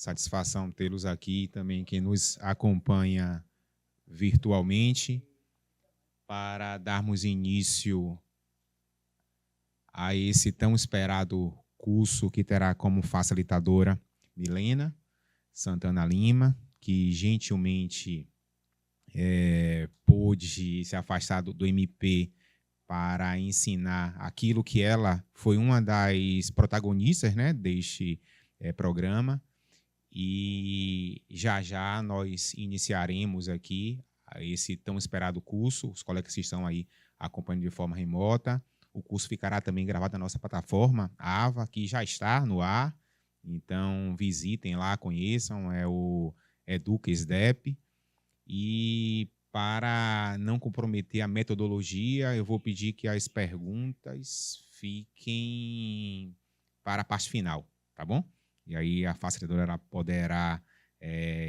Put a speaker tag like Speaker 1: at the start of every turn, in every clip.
Speaker 1: Satisfação tê-los aqui, também quem nos acompanha virtualmente, para darmos início a esse tão esperado curso que terá como facilitadora Milena Santana Lima, que gentilmente pôde se afastar do MP para ensinar aquilo que ela foi uma das protagonistas, né, deste programa. E já nós iniciaremos aqui esse tão esperado curso. Os colegas que estão aí acompanhando de forma remota. O curso ficará também gravado na nossa plataforma, a AVA, que já está no ar. Então, visitem lá, conheçam, é o EducaSDEP. E para não comprometer a metodologia, eu vou pedir que as perguntas fiquem para a parte final, tá bom? E aí a facilitadora ela poderá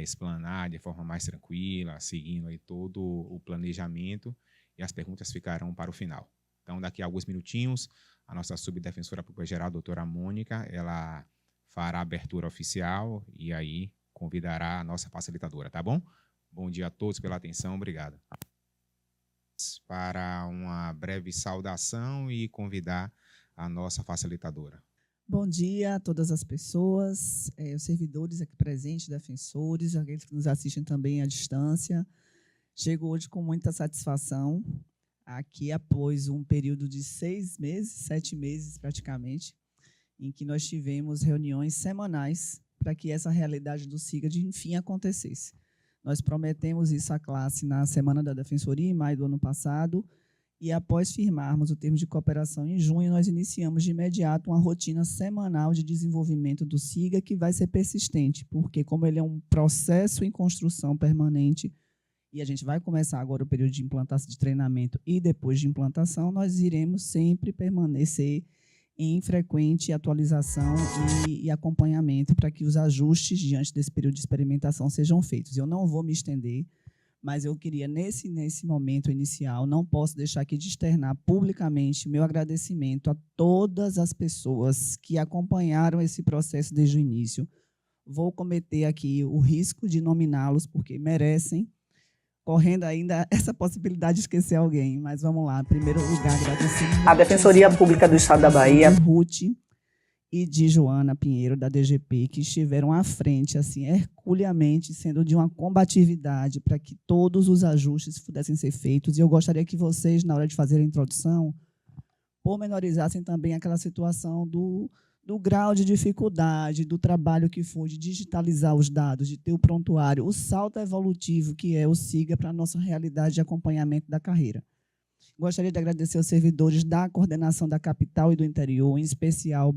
Speaker 1: explanar de forma mais tranquila, seguindo aí todo o planejamento, e as perguntas ficarão para o final. Então, daqui a alguns minutinhos, a nossa subdefensora pública geral, a doutora Mônica, ela fará a abertura oficial e aí convidará a nossa facilitadora, tá bom? Bom dia a todos pela atenção, obrigado. Para uma breve saudação e convidar a nossa facilitadora.
Speaker 2: Bom dia a todas as pessoas, os servidores aqui presentes, defensores, aqueles que nos assistem também à distância. Chego hoje com muita satisfação, aqui após um período de 6 meses, 7 meses praticamente, em que nós tivemos reuniões semanais para que essa realidade do SIGAD, enfim, acontecesse. Nós prometemos isso à classe na Semana da Defensoria, em maio do ano passado, e após firmarmos o termo de cooperação em junho, nós iniciamos de imediato uma rotina semanal de desenvolvimento do SIGA, que vai ser persistente, porque como ele é um processo em construção permanente, e a gente vai começar agora o período de implantação, de treinamento e depois de implantação, nós iremos sempre permanecer em frequente atualização e acompanhamento para que os ajustes diante desse período de experimentação sejam feitos. Eu não vou me estender, mas eu queria, nesse momento inicial, não posso deixar aqui de externar publicamente o meu agradecimento a todas as pessoas que acompanharam esse processo desde o início. Vou cometer aqui o risco de nominá-los, porque merecem, correndo ainda essa possibilidade de esquecer alguém, mas vamos lá. Em primeiro lugar, agradecer
Speaker 3: a Defensoria Pública do Estado da Bahia,
Speaker 2: Ruth e de Joana Pinheiro, da DGP, que estiveram à frente, assim, herculeamente, sendo de uma combatividade para que todos os ajustes pudessem ser feitos. E eu gostaria que vocês, na hora de fazer a introdução, pormenorizassem também aquela situação do grau de dificuldade, do trabalho que foi de digitalizar os dados, de ter o prontuário, o salto evolutivo que é o SIGA para a nossa realidade de acompanhamento da carreira. Gostaria de agradecer aos servidores da coordenação da capital e do interior, em especial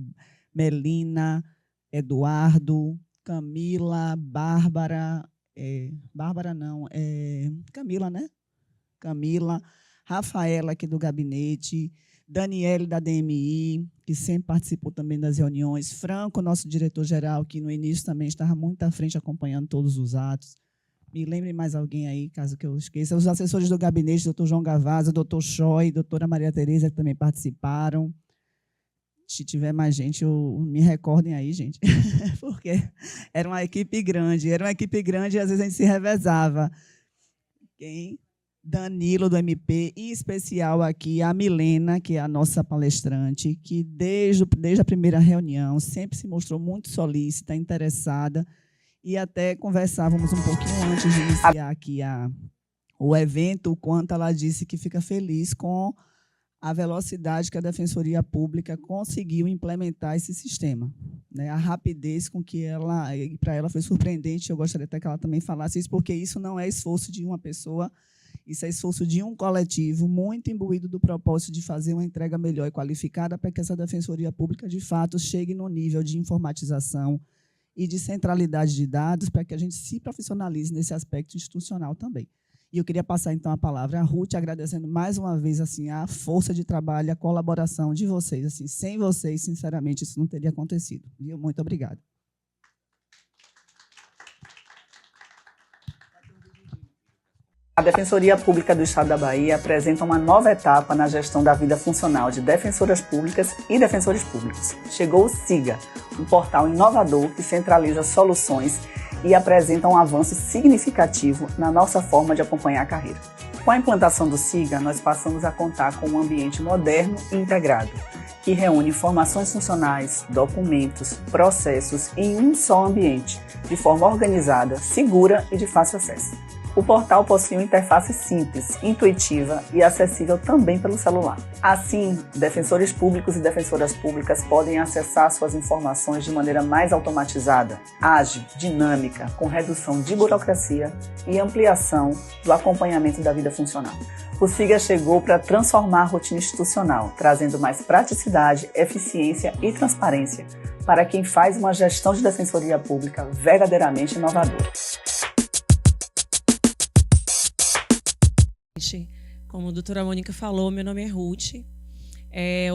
Speaker 2: Melina, Eduardo, Camila, Bárbara, Camila, né? Camila, Rafaela, aqui do gabinete, Daniele, da DMI, que sempre participou também das reuniões, Franco, nosso diretor-geral, que no início também estava muito à frente acompanhando todos os atos. Me lembre mais alguém aí, caso que eu esqueça. Os assessores do gabinete, doutor João Gavazza, doutor Choi, doutora Maria Tereza, que também participaram. Se tiver mais gente, me recordem aí, gente, porque era uma equipe grande, e às vezes a gente se revezava. Danilo, do MP, e em especial aqui a Milena, que é a nossa palestrante, que desde a primeira reunião sempre se mostrou muito solícita, interessada, e até conversávamos um pouquinho antes de iniciar aqui o evento, o quanto ela disse que fica feliz com a velocidade que a Defensoria Pública conseguiu implementar esse sistema, né? A rapidez com que para ela foi surpreendente. Eu gostaria até que ela também falasse isso, porque isso não é esforço de uma pessoa, isso é esforço de um coletivo muito imbuído do propósito de fazer uma entrega melhor e qualificada para que essa Defensoria Pública, de fato, chegue no nível de informatização e de centralidade de dados, para que a gente se profissionalize nesse aspecto institucional também. E eu queria passar, então, a palavra à Ruth, agradecendo mais uma vez assim, a força de trabalho, a colaboração de vocês. Assim, sem vocês, sinceramente, isso não teria acontecido. Muito obrigada.
Speaker 3: A Defensoria Pública do Estado da Bahia apresenta uma nova etapa na gestão da vida funcional de defensoras públicas e defensores públicos. Chegou o SIGA, um portal inovador que centraliza soluções e apresenta um avanço significativo na nossa forma de acompanhar a carreira. Com a implantação do SIGA, nós passamos a contar com um ambiente moderno e integrado, que reúne informações funcionais, documentos, processos em um só ambiente, de forma organizada, segura e de fácil acesso. O portal possui uma interface simples, intuitiva e acessível também pelo celular. Assim, defensores públicos e defensoras públicas podem acessar suas informações de maneira mais automatizada, ágil, dinâmica, com redução de burocracia e ampliação do acompanhamento da vida funcional. O SIGA chegou para transformar a rotina institucional, trazendo mais praticidade, eficiência e transparência para quem faz uma gestão de defensoria pública verdadeiramente inovadora.
Speaker 4: Como a doutora Mônica falou, meu nome é Ruth.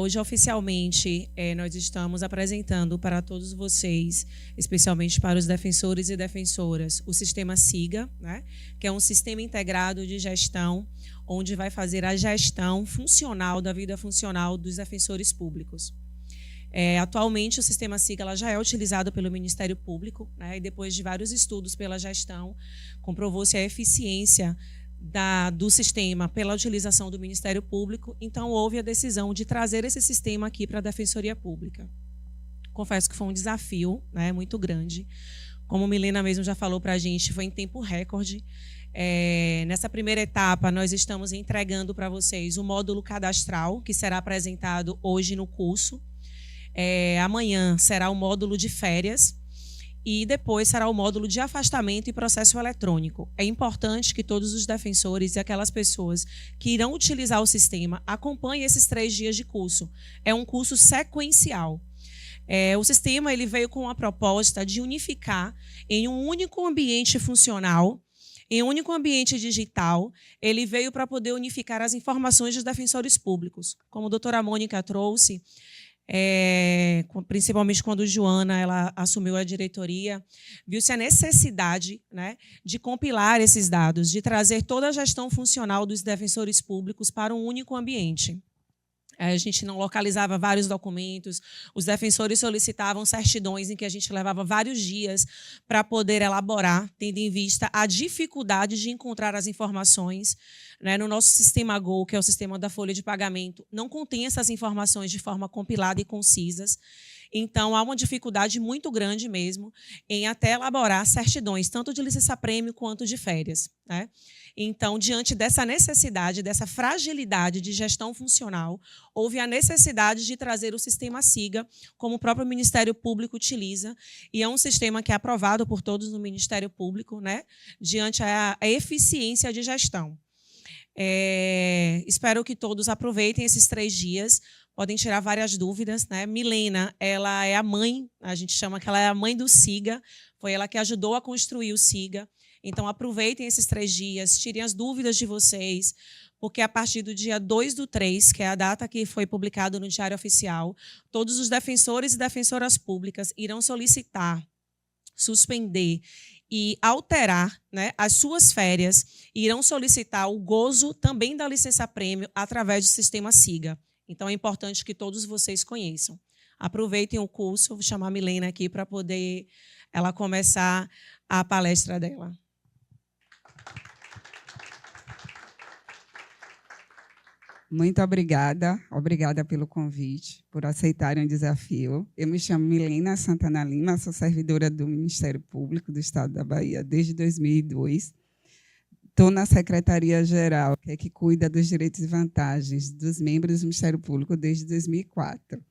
Speaker 4: Hoje, oficialmente, nós estamos apresentando para todos vocês, especialmente para os defensores e defensoras, o sistema SIGA, né, que é um sistema integrado de gestão, onde vai fazer a gestão funcional da vida funcional dos defensores públicos. Atualmente, o sistema SIGA ela já é utilizado pelo Ministério Público, né, e depois de vários estudos pela gestão, comprovou-se a eficiência do sistema pela utilização do Ministério Público, então houve a decisão de trazer esse sistema aqui para a Defensoria Pública. Confesso que foi um desafio, né, muito grande. Como a Milena mesmo já falou para a gente, foi em tempo recorde. Nessa primeira etapa, nós estamos entregando para vocês o módulo cadastral, que será apresentado hoje no curso. Amanhã será o módulo de férias, e depois será o módulo de afastamento e processo eletrônico. É importante que todos os defensores e aquelas pessoas que irão utilizar o sistema acompanhem esses 3 dias de curso. É um curso sequencial. O sistema ele veio com a proposta de unificar em um único ambiente funcional, em um único ambiente digital. Ele veio para poder unificar as informações dos defensores públicos. Como a doutora Mônica trouxe, principalmente quando Joana ela assumiu a diretoria, viu-se a necessidade, né, de compilar esses dados, de trazer toda a gestão funcional dos defensores públicos para um único ambiente. A gente não localizava vários documentos, os defensores solicitavam certidões em que a gente levava vários dias para poder elaborar, tendo em vista a dificuldade de encontrar as informações, né, no nosso sistema GO, que é o sistema da folha de pagamento, não contém essas informações de forma compilada e concisas. Então, há uma dificuldade muito grande mesmo em até elaborar certidões, tanto de licença-prêmio quanto de férias, né? Então, diante dessa necessidade, dessa fragilidade de gestão funcional, houve a necessidade de trazer o sistema SIGA, como o próprio Ministério Público utiliza, e é um sistema que é aprovado por todos no Ministério Público, né, diante a eficiência de gestão. Espero que todos aproveitem esses 3 dias, podem tirar várias dúvidas, né? Milena, ela é a mãe, a gente chama que ela é a mãe do SIGA, foi ela que ajudou a construir o SIGA. Então, aproveitem esses 3 dias, tirem as dúvidas de vocês, porque a partir do dia 2/3, que é a data que foi publicado no Diário Oficial, todos os defensores e defensoras públicas irão solicitar, suspender e alterar, né, as suas férias, e irão solicitar o gozo também da licença-prêmio através do sistema SIGA. Então, é importante que todos vocês conheçam. Aproveitem o curso, vou chamar a Milena aqui para poder ela começar a palestra dela.
Speaker 5: Muito obrigada pelo convite, por aceitarem o desafio. Eu me chamo Milena Santana Lima, sou servidora do Ministério Público do Estado da Bahia desde 2002. Estou na Secretaria-Geral, que é que cuida dos direitos e vantagens dos membros do Ministério Público desde 2004.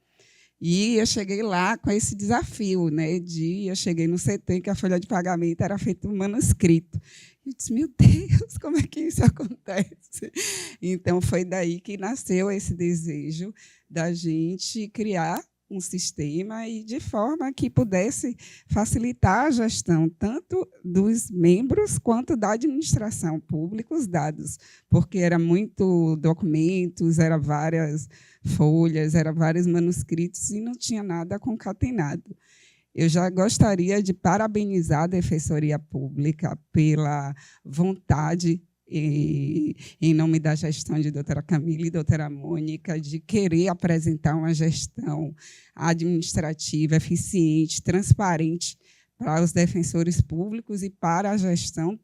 Speaker 5: E eu cheguei lá com esse desafio, né, eu cheguei no CT, que a folha de pagamento era feita um manuscrito. Eu disse, meu Deus, como é que isso acontece? Então, foi daí que nasceu esse desejo da gente criar um sistema e de forma que pudesse facilitar a gestão tanto dos membros quanto da administração pública, os dados, porque era muito documentos, era várias folhas, era vários manuscritos e não tinha nada concatenado. Eu já gostaria de parabenizar a Defensoria Pública pela vontade em nome da gestão de doutora Camila e doutora Mônica, de querer apresentar uma gestão administrativa eficiente, transparente para os defensores públicos e para a gestão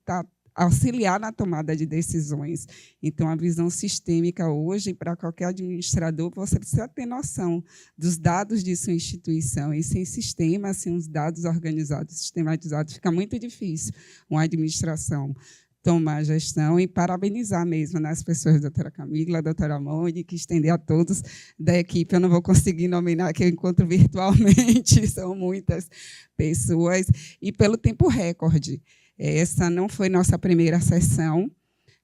Speaker 5: auxiliar na tomada de decisões. Então, a visão sistêmica hoje, para qualquer administrador, você precisa ter noção dos dados de sua instituição. E sem sistema, sem os dados organizados, sistematizados, fica muito difícil uma administração tomar a gestão, e parabenizar mesmo as pessoas, a doutora Camila, a doutora Mônica, estender a todos da equipe. Eu não vou conseguir nominar, que eu encontro virtualmente, são muitas pessoas, e pelo tempo recorde. Essa não foi nossa primeira sessão,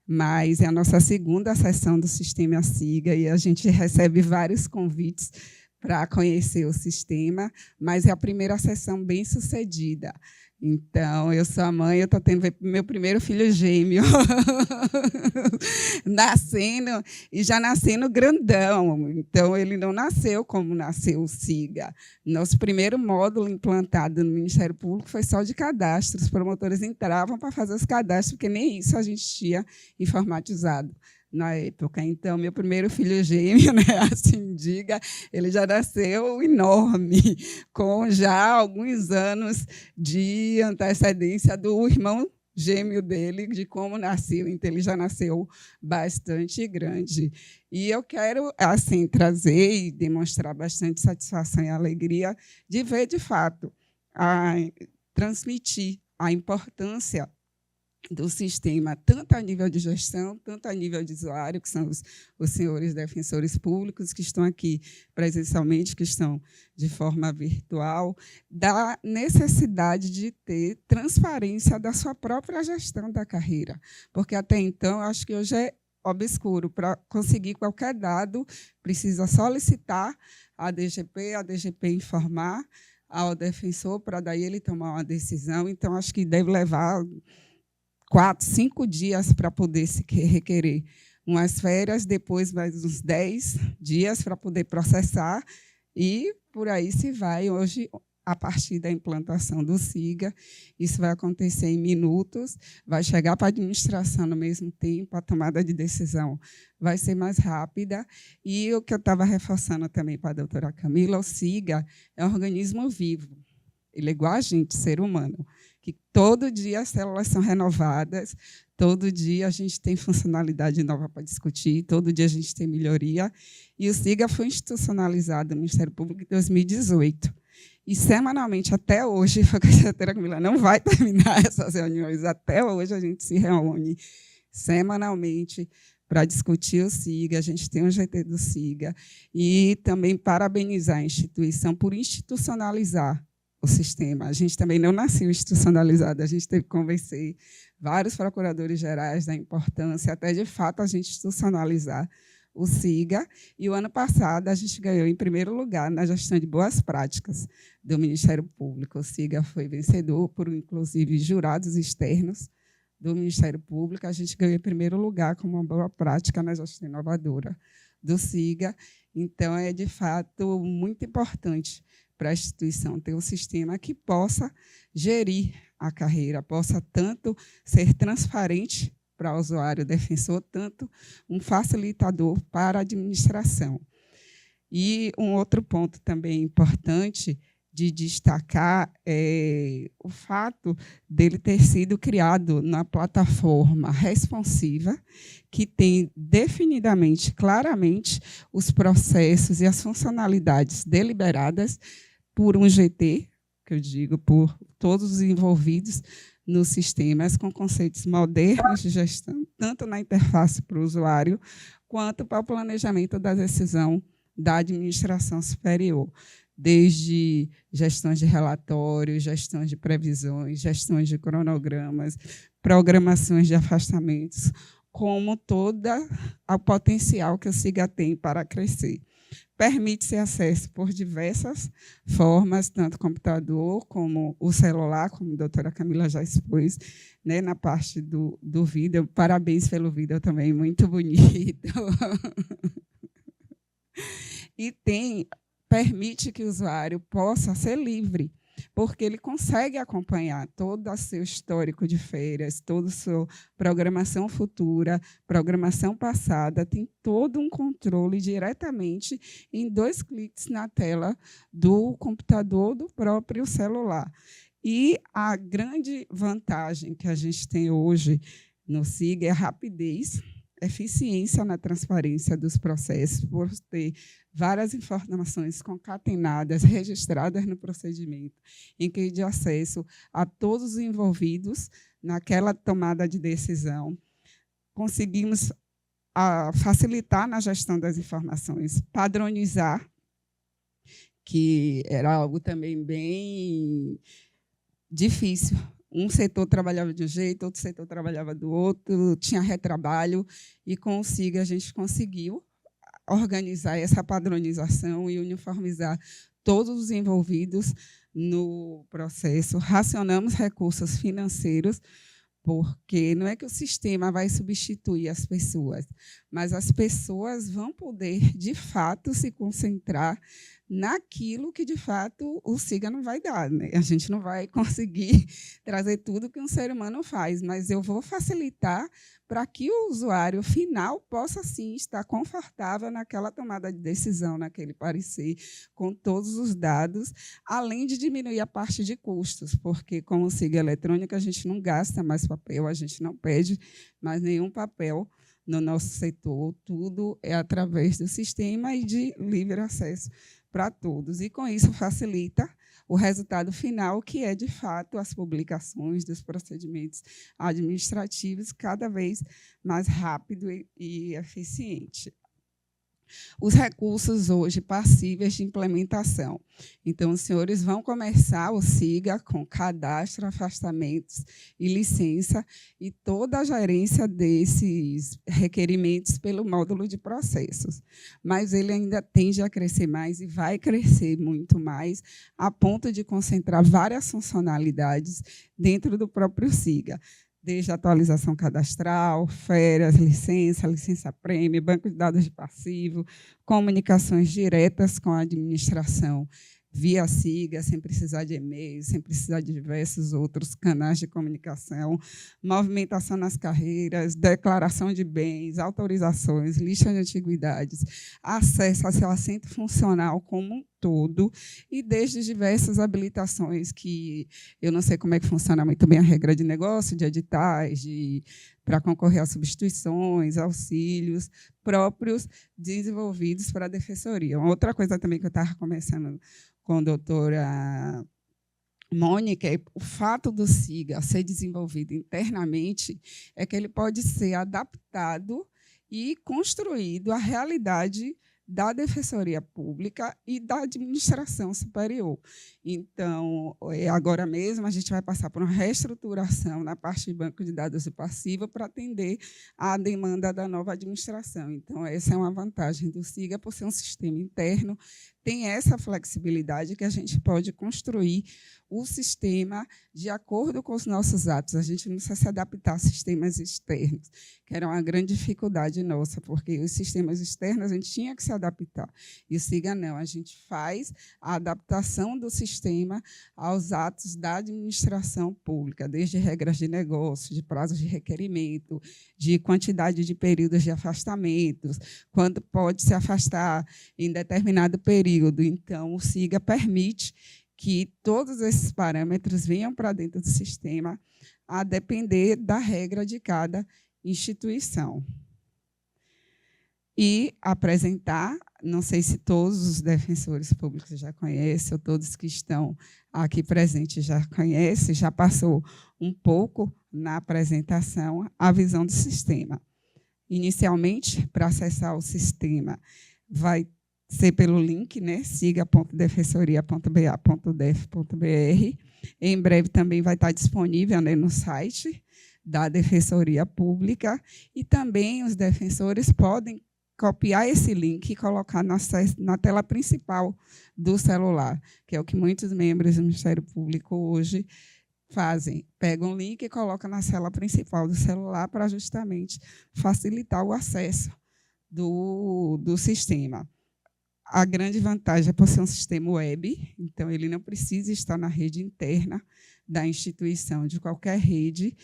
Speaker 5: mas é a nossa segunda sessão do Sistema SIGA, e a gente recebe vários convites para conhecer o sistema, mas é a primeira sessão bem sucedida. Então, eu sou a mãe, eu estou tendo meu primeiro filho gêmeo, nascendo, e já nascendo grandão. Então, ele não nasceu como nasceu o SIGA. Nosso primeiro módulo implantado no Ministério Público foi só de cadastro. Os promotores entravam para fazer os cadastros, porque nem isso a gente tinha informatizado na época. Então, meu primeiro filho gêmeo, né, assim diga, ele já nasceu enorme, com já alguns anos de antecedência do irmão gêmeo dele, de como nasceu. Então, ele já nasceu bastante grande. E eu quero assim trazer e demonstrar bastante satisfação e alegria de ver, de fato, transmitir a importância do sistema, tanto a nível de gestão, tanto a nível de usuário, que são os senhores defensores públicos que estão aqui presencialmente, que estão de forma virtual, da necessidade de ter transparência da sua própria gestão da carreira. Porque, até então, acho que hoje é obscuro. Para conseguir qualquer dado, precisa solicitar a DGP informar ao defensor, para daí ele tomar uma decisão. Então, acho que deve levar 4, 5 dias para poder se requerer umas férias, depois mais uns 10 dias para poder processar, e por aí se vai. Hoje, a partir da implantação do SIGA, isso vai acontecer em minutos, vai chegar para a administração no mesmo tempo, a tomada de decisão vai ser mais rápida. E o que eu estava reforçando também para a doutora Camila, o SIGA é um organismo vivo, ele é igual a gente, ser humano, que todo dia as células são renovadas, todo dia a gente tem funcionalidade nova para discutir, todo dia a gente tem melhoria. E o SIGA foi institucionalizado no Ministério Público em 2018. E, semanalmente, até hoje, a doutora Camila não vai terminar essas reuniões, até hoje a gente se reúne semanalmente para discutir o SIGA, a gente tem um GT do SIGA, e também parabenizar a instituição por institucionalizar o sistema. A gente também não nasceu institucionalizado, a gente teve que convencer vários procuradores gerais da importância, até, de fato, a gente institucionalizar o SIGA. E, o ano passado, a gente ganhou em primeiro lugar na gestão de boas práticas do Ministério Público. O SIGA foi vencedor por, inclusive, jurados externos do Ministério Público. A gente ganhou em primeiro lugar como uma boa prática na gestão inovadora do SIGA. Então, é, de fato, muito importante para a instituição ter um sistema que possa gerir a carreira, possa tanto ser transparente para o usuário defensor, tanto um facilitador para a administração. E um outro ponto também importante de destacar é o fato dele ter sido criado na plataforma responsiva, que tem definidamente, claramente, os processos e as funcionalidades deliberadas por um GT, que eu digo, por todos os envolvidos nos sistemas, com conceitos modernos de gestão, tanto na interface para o usuário, quanto para o planejamento da decisão da administração superior, desde gestões de relatórios, gestões de previsões, gestões de cronogramas, programações de afastamentos, como todo o potencial que o SIGA tem para crescer. Permite-se acesso por diversas formas, tanto computador como o celular, como a doutora Camila já expôs, né, na parte do vídeo. Parabéns pelo vídeo também, muito bonito. E permite que o usuário possa ser livre porque ele consegue acompanhar todo o seu histórico de férias, toda a sua programação futura, programação passada, tem todo um controle diretamente em 2 cliques na tela do computador do próprio celular. E a grande vantagem que a gente tem hoje no SIGA é a rapidez, eficiência na transparência dos processos, por ter várias informações concatenadas, registradas no procedimento, em que de acesso a todos os envolvidos naquela tomada de decisão. Conseguimos facilitar na gestão das informações, padronizar, que era algo também bem difícil. Um setor trabalhava de um jeito, outro setor trabalhava do outro, tinha retrabalho, e com o SIGA a gente conseguiu organizar essa padronização e uniformizar todos os envolvidos no processo. Racionamos recursos financeiros, porque não é que o sistema vai substituir as pessoas, mas as pessoas vão poder, de fato, se concentrar naquilo que, de fato, o SIGA não vai dar, né? A gente não vai conseguir trazer tudo que um ser humano faz, mas eu vou facilitar para que o usuário final possa, sim, estar confortável naquela tomada de decisão, naquele parecer, com todos os dados, além de diminuir a parte de custos, porque, com o SIGA eletrônico, a gente não gasta mais papel, a gente não pede mais nenhum papel no nosso setor, tudo é através do sistema e de livre acesso para todos. E, com isso, facilita o resultado final, que é, de fato, as publicações dos procedimentos administrativos cada vez mais rápido e eficiente. Os recursos hoje passíveis de implementação. Então, os senhores vão começar o SIGA com cadastro, afastamentos e licença e toda a gerência desses requerimentos pelo módulo de processos. Mas ele ainda tende a crescer mais e vai crescer muito mais, a ponto de concentrar várias funcionalidades dentro do próprio SIGA, desde a atualização cadastral, férias, licença prêmio, banco de dados de passivo, comunicações diretas com a administração via SIGA, sem precisar de e-mail, sem precisar de diversos outros canais de comunicação, movimentação nas carreiras, declaração de bens, autorizações, lista de antiguidades, acesso ao seu assento funcional como um todo, e desde diversas habilitações que eu não sei como é que funciona muito bem a regra de negócio, de editais, para concorrer a substituições, auxílios próprios desenvolvidos para a defensoria. Uma outra coisa também que eu estava conversando com a doutora Mônica, o fato do SIGA ser desenvolvido internamente é que ele pode ser adaptado e construído à realidade da Defensoria Pública e da administração superior. Então, agora mesmo, a gente vai passar por uma reestruturação na parte de banco de dados e passivo para atender à demanda da nova administração. Então, essa é uma vantagem do SIGA, por ser um sistema interno, tem essa flexibilidade que a gente pode construir o sistema de acordo com os nossos atos. A gente não precisa se adaptar a sistemas externos, que era uma grande dificuldade nossa, porque os sistemas externos a gente tinha que se adaptar. E o SIGA não, a gente faz a adaptação do sistema aos atos da administração pública, desde regras de negócio, de prazos de requerimento, de quantidade de períodos de afastamentos, quando pode se afastar em determinado período. Então, o SIGA permite que todos esses parâmetros venham para dentro do sistema, a depender da regra de cada instituição. E apresentar, não sei se todos os defensores públicos já conhecem, ou todos que estão aqui presentes já conhecem, já passou um pouco na apresentação a visão do sistema. Inicialmente, para acessar o sistema, vai ser pelo link, né, siga.defensoria.ba.def.br. Em breve também vai estar disponível, né, no site da Defensoria Pública, e também os defensores podem copiar esse link e colocar na tela principal do celular, que é o que muitos membros do Ministério Público hoje fazem. Pegam o link e colocam na tela principal do celular para justamente facilitar o acesso do sistema. A grande vantagem é por ser um sistema web, então ele não precisa estar na rede interna da instituição, de qualquer rede,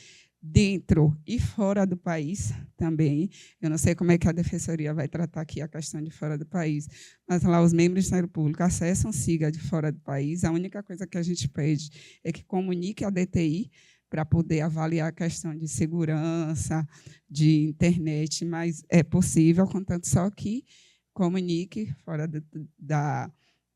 Speaker 5: dentro e fora do país também. Eu não sei como é que a Defensoria vai tratar aqui a questão de fora do país, mas lá os membros do Ministério Público acessam o SIGA de fora do país. A única coisa que a gente pede é que comunique a DTI para poder avaliar a questão de segurança, de internet, mas é possível, contanto só que comunique fora da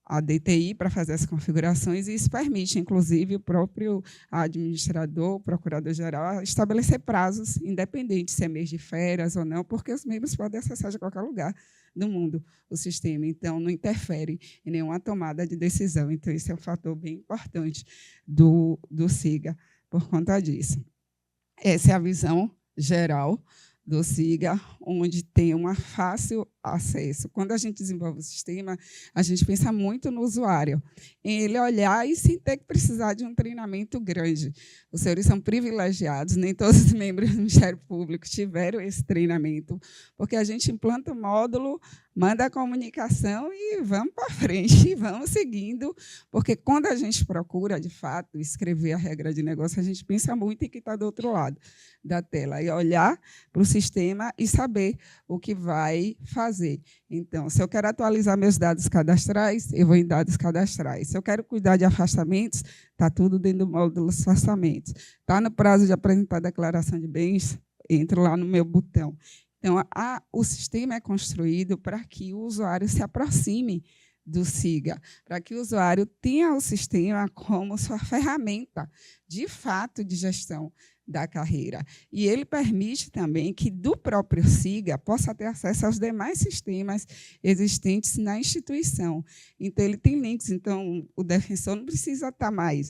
Speaker 5: a DTI para fazer as configurações, e isso permite, inclusive, o próprio administrador, o procurador-geral, estabelecer prazos independentes, se é mês de férias ou não, porque os membros podem acessar de qualquer lugar do mundo o sistema, então não interfere em nenhuma tomada de decisão. Então, esse é um fator bem importante do SIGA por conta disso. Essa é a visão geral do SIGA, onde tem um fácil acesso. Quando a gente desenvolve o sistema, a gente pensa muito no usuário, em ele olhar e sem ter que precisar de um treinamento grande. Os senhores são privilegiados, nem todos os membros do Ministério Público tiveram esse treinamento, porque a gente implanta o módulo, manda a comunicação e vamos para frente, e vamos seguindo, porque quando a gente procura, de fato, escrever a regra de negócio, a gente pensa muito em quem está do outro lado da tela, e olhar para o sistema e saber o que vai fazer. Então, se eu quero atualizar meus dados cadastrais, eu vou em dados cadastrais. Se eu quero cuidar de afastamentos, está tudo dentro do módulo dos afastamentos. Está no prazo de apresentar a declaração de bens, entro lá no meu botão. Então, o sistema é construído para que o usuário se aproxime do SIGA, para que o usuário tenha o sistema como sua ferramenta, de fato, de gestão da carreira. E ele permite também que, do próprio SIGA, possa ter acesso aos demais sistemas existentes na instituição. Então, ele tem links. Então, o defensor não precisa estar mais.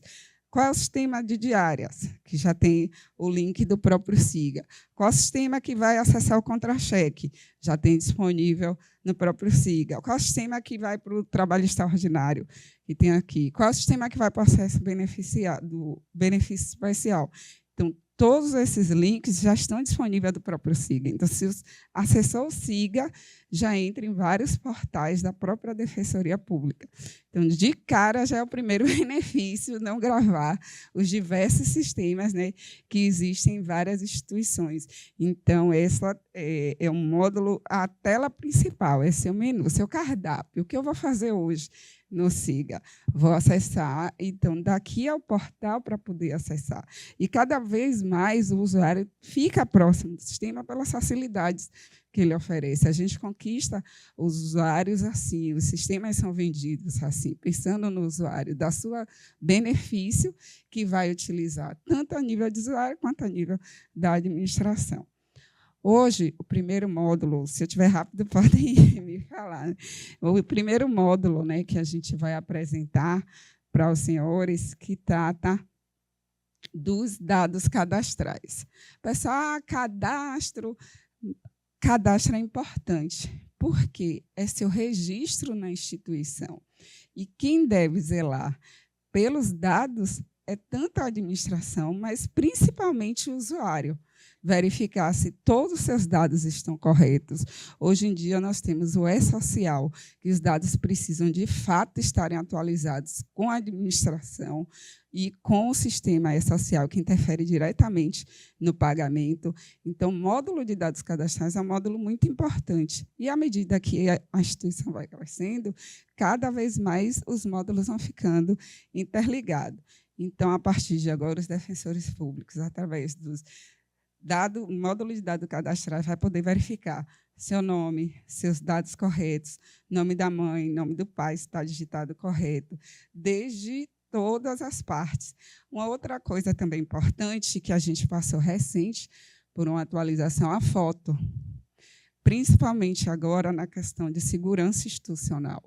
Speaker 5: Qual é o sistema de diárias? Que já tem o link do próprio SIGA. Qual é o sistema que vai acessar o contra-cheque? Já tem disponível no próprio SIGA. Qual é o sistema que vai para o trabalho extraordinário? Que tem aqui. Qual é o sistema que vai para o acesso do benefício especial? Então, todos esses links já estão disponíveis do próprio SIGA. Então, se acessou o SIGA, já entra em vários portais da própria Defensoria Pública. Então, de cara, já é o primeiro benefício não gravar os diversos sistemas, né, que existem em várias instituições. Então, esse é um módulo, a tela principal, esse é o menu, seu cardápio. O que eu vou fazer hoje no SIGA? Vou acessar, então, daqui ao portal para poder acessar. E, cada vez mais, o usuário fica próximo do sistema pelas facilidades que ele oferece. A gente conquista os usuários assim, os sistemas são vendidos assim, pensando no usuário, da sua benefício que vai utilizar, tanto a nível de usuário quanto a nível da administração. Hoje, o primeiro módulo, se eu estiver rápido, podem me falar, né? O primeiro módulo, né, que a gente vai apresentar para os senhores, que trata dos dados cadastrais. Pessoal, cadastro é importante, porque é seu registro na instituição. E quem deve zelar pelos dados é tanto a administração, mas principalmente o usuário. Verificar se todos os seus dados estão corretos. Hoje em dia, nós temos o e-social, que os dados precisam, de fato, estarem atualizados com a administração e com o sistema e-social, que interfere diretamente no pagamento. Então, o módulo de dados cadastrais é um módulo muito importante. E, à medida que a instituição vai crescendo, cada vez mais os módulos vão ficando interligados. Então, a partir de agora, os defensores públicos, através dos módulo de dados cadastrais, vai poder verificar seu nome, seus dados corretos, nome da mãe, nome do pai, se está digitado correto, desde todas as partes. Uma outra coisa também importante, que a gente passou recente por uma atualização, a foto, principalmente agora na questão de segurança institucional.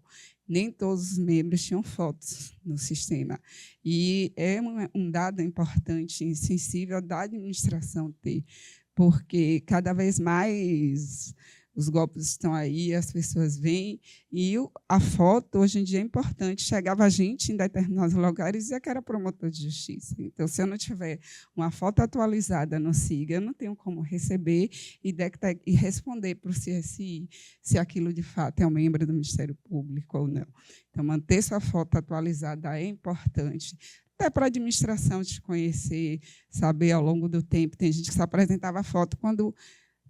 Speaker 5: Nem todos os membros tinham fotos no sistema. E é um dado importante e sensível da administração ter, porque cada vez mais os golpes estão aí, as pessoas vêm, e a foto, hoje em dia, é importante. Chegava a gente em determinados lugares e dizia que era promotor de justiça. Então, se eu não tiver uma foto atualizada no SIGA, eu não tenho como receber e responder para o CSI se aquilo, de fato, é um membro do Ministério Público ou não. Então, manter sua foto atualizada é importante, até para a administração te conhecer, saber ao longo do tempo. Tem gente que só apresentava foto quando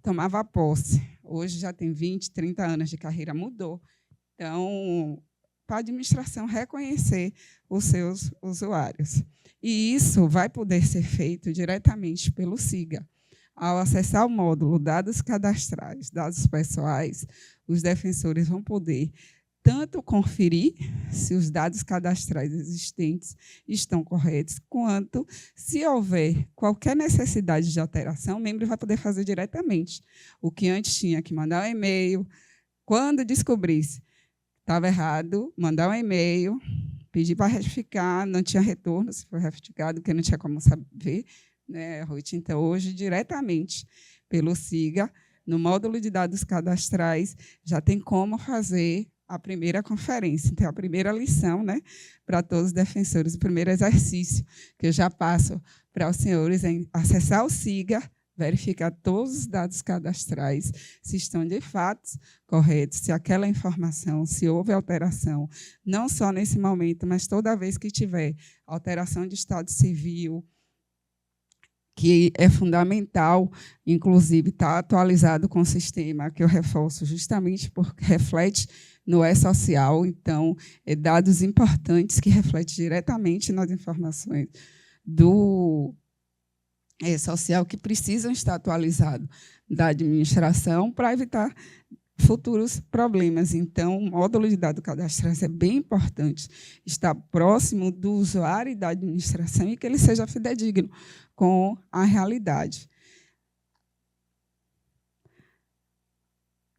Speaker 5: tomava posse. Hoje já tem 20, 30 anos de carreira, mudou. Então, para a administração reconhecer os seus usuários. E isso vai poder ser feito diretamente pelo SIGA. Ao acessar o módulo dados cadastrais, dados pessoais, os defensores vão poder tanto conferir se os dados cadastrais existentes estão corretos, quanto, se houver qualquer necessidade de alteração, o membro vai poder fazer diretamente. O que antes tinha que mandar um e-mail, quando descobrisse que estava errado, mandar um e-mail, pedir para retificar, não tinha retorno, se foi retificado, porque não tinha como saber, né, Ruth? Então, hoje, diretamente pelo SIGA, no módulo de dados cadastrais, já tem como fazer a primeira conferência. Então, a primeira lição, né, para todos os defensores, o primeiro exercício que eu já passo para os senhores é acessar o SIGA, verificar todos os dados cadastrais, se estão de fato corretos, se aquela informação, se houve alteração, não só nesse momento, mas toda vez que tiver alteração de estado civil, que é fundamental, inclusive, estar atualizado com o sistema, que eu reforço justamente porque reflete no E-Social, então, dados importantes que refletem diretamente nas informações do E-Social que precisam estar atualizados da administração para evitar futuros problemas. Então, o módulo de dados cadastrais é bem importante estar próximo do usuário e da administração e que ele seja fidedigno com a realidade.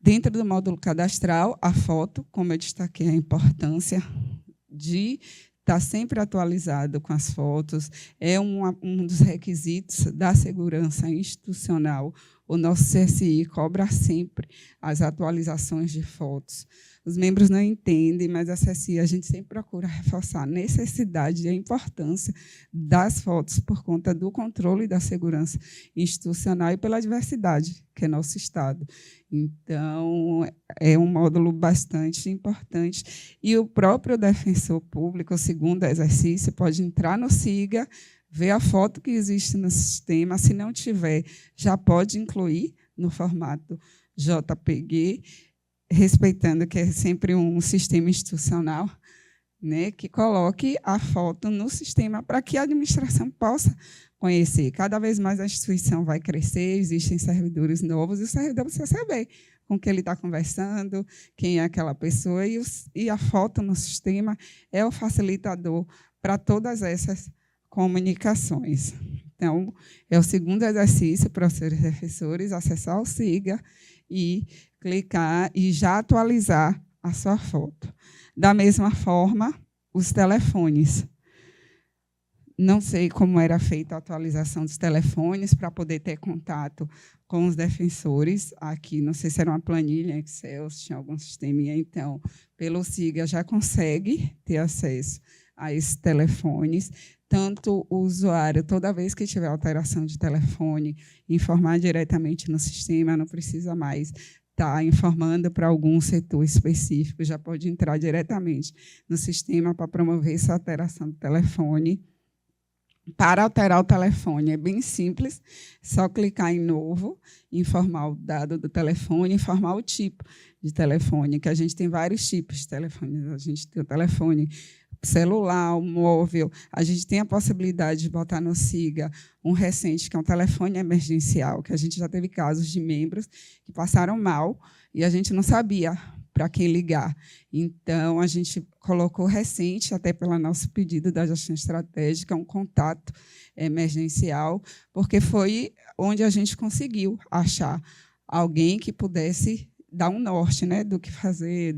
Speaker 5: Dentro do módulo cadastral, a foto, como eu destaquei, a importância de estar sempre atualizado com as fotos, é um dos requisitos da segurança institucional. O nosso CSI cobra sempre as atualizações de fotos. Os membros não entendem, mas a CSI a gente sempre procura reforçar a necessidade e a importância das fotos por conta do controle da segurança institucional e pela diversidade que é nosso Estado. Então, é um módulo bastante importante. E o próprio defensor público, o segundo exercício, pode entrar no SIGA, ver a foto que existe no sistema. Se não tiver, já pode incluir no formato JPG, respeitando que é sempre um sistema institucional, né, que coloque a foto no sistema para que a administração possa conhecer. Cada vez mais a instituição vai crescer, existem servidores novos, e o servidor precisa saber com quem ele está conversando, quem é aquela pessoa, e a foto no sistema é o facilitador para todas essas comunicações. Então, é o segundo exercício para os seus defensores, acessar o SIGA e clicar e já atualizar a sua foto. Da mesma forma, os telefones. Não sei como era feita a atualização dos telefones para poder ter contato com os defensores. Aqui, não sei se era uma planilha Excel, se tinha algum sisteminha. Então, pelo SIGA já consegue ter acesso a esses telefones. Tanto o usuário, toda vez que tiver alteração de telefone, informar diretamente no sistema, não precisa mais estar informando para algum setor específico, já pode entrar diretamente no sistema para promover essa alteração do telefone. Para alterar o telefone, é bem simples, só clicar em novo, informar o dado do telefone, informar o tipo de telefone, que a gente tem vários tipos de telefone. A gente tem o telefone celular, o móvel, a gente tem a possibilidade de botar no SIGA um recente, que é um telefone emergencial, que a gente já teve casos de membros que passaram mal e a gente não sabia para quem ligar. Então, a gente colocou recente, até pelo nosso pedido da gestão estratégica, um contato emergencial, porque foi onde a gente conseguiu achar alguém que pudesse dar um norte, né, do que fazer,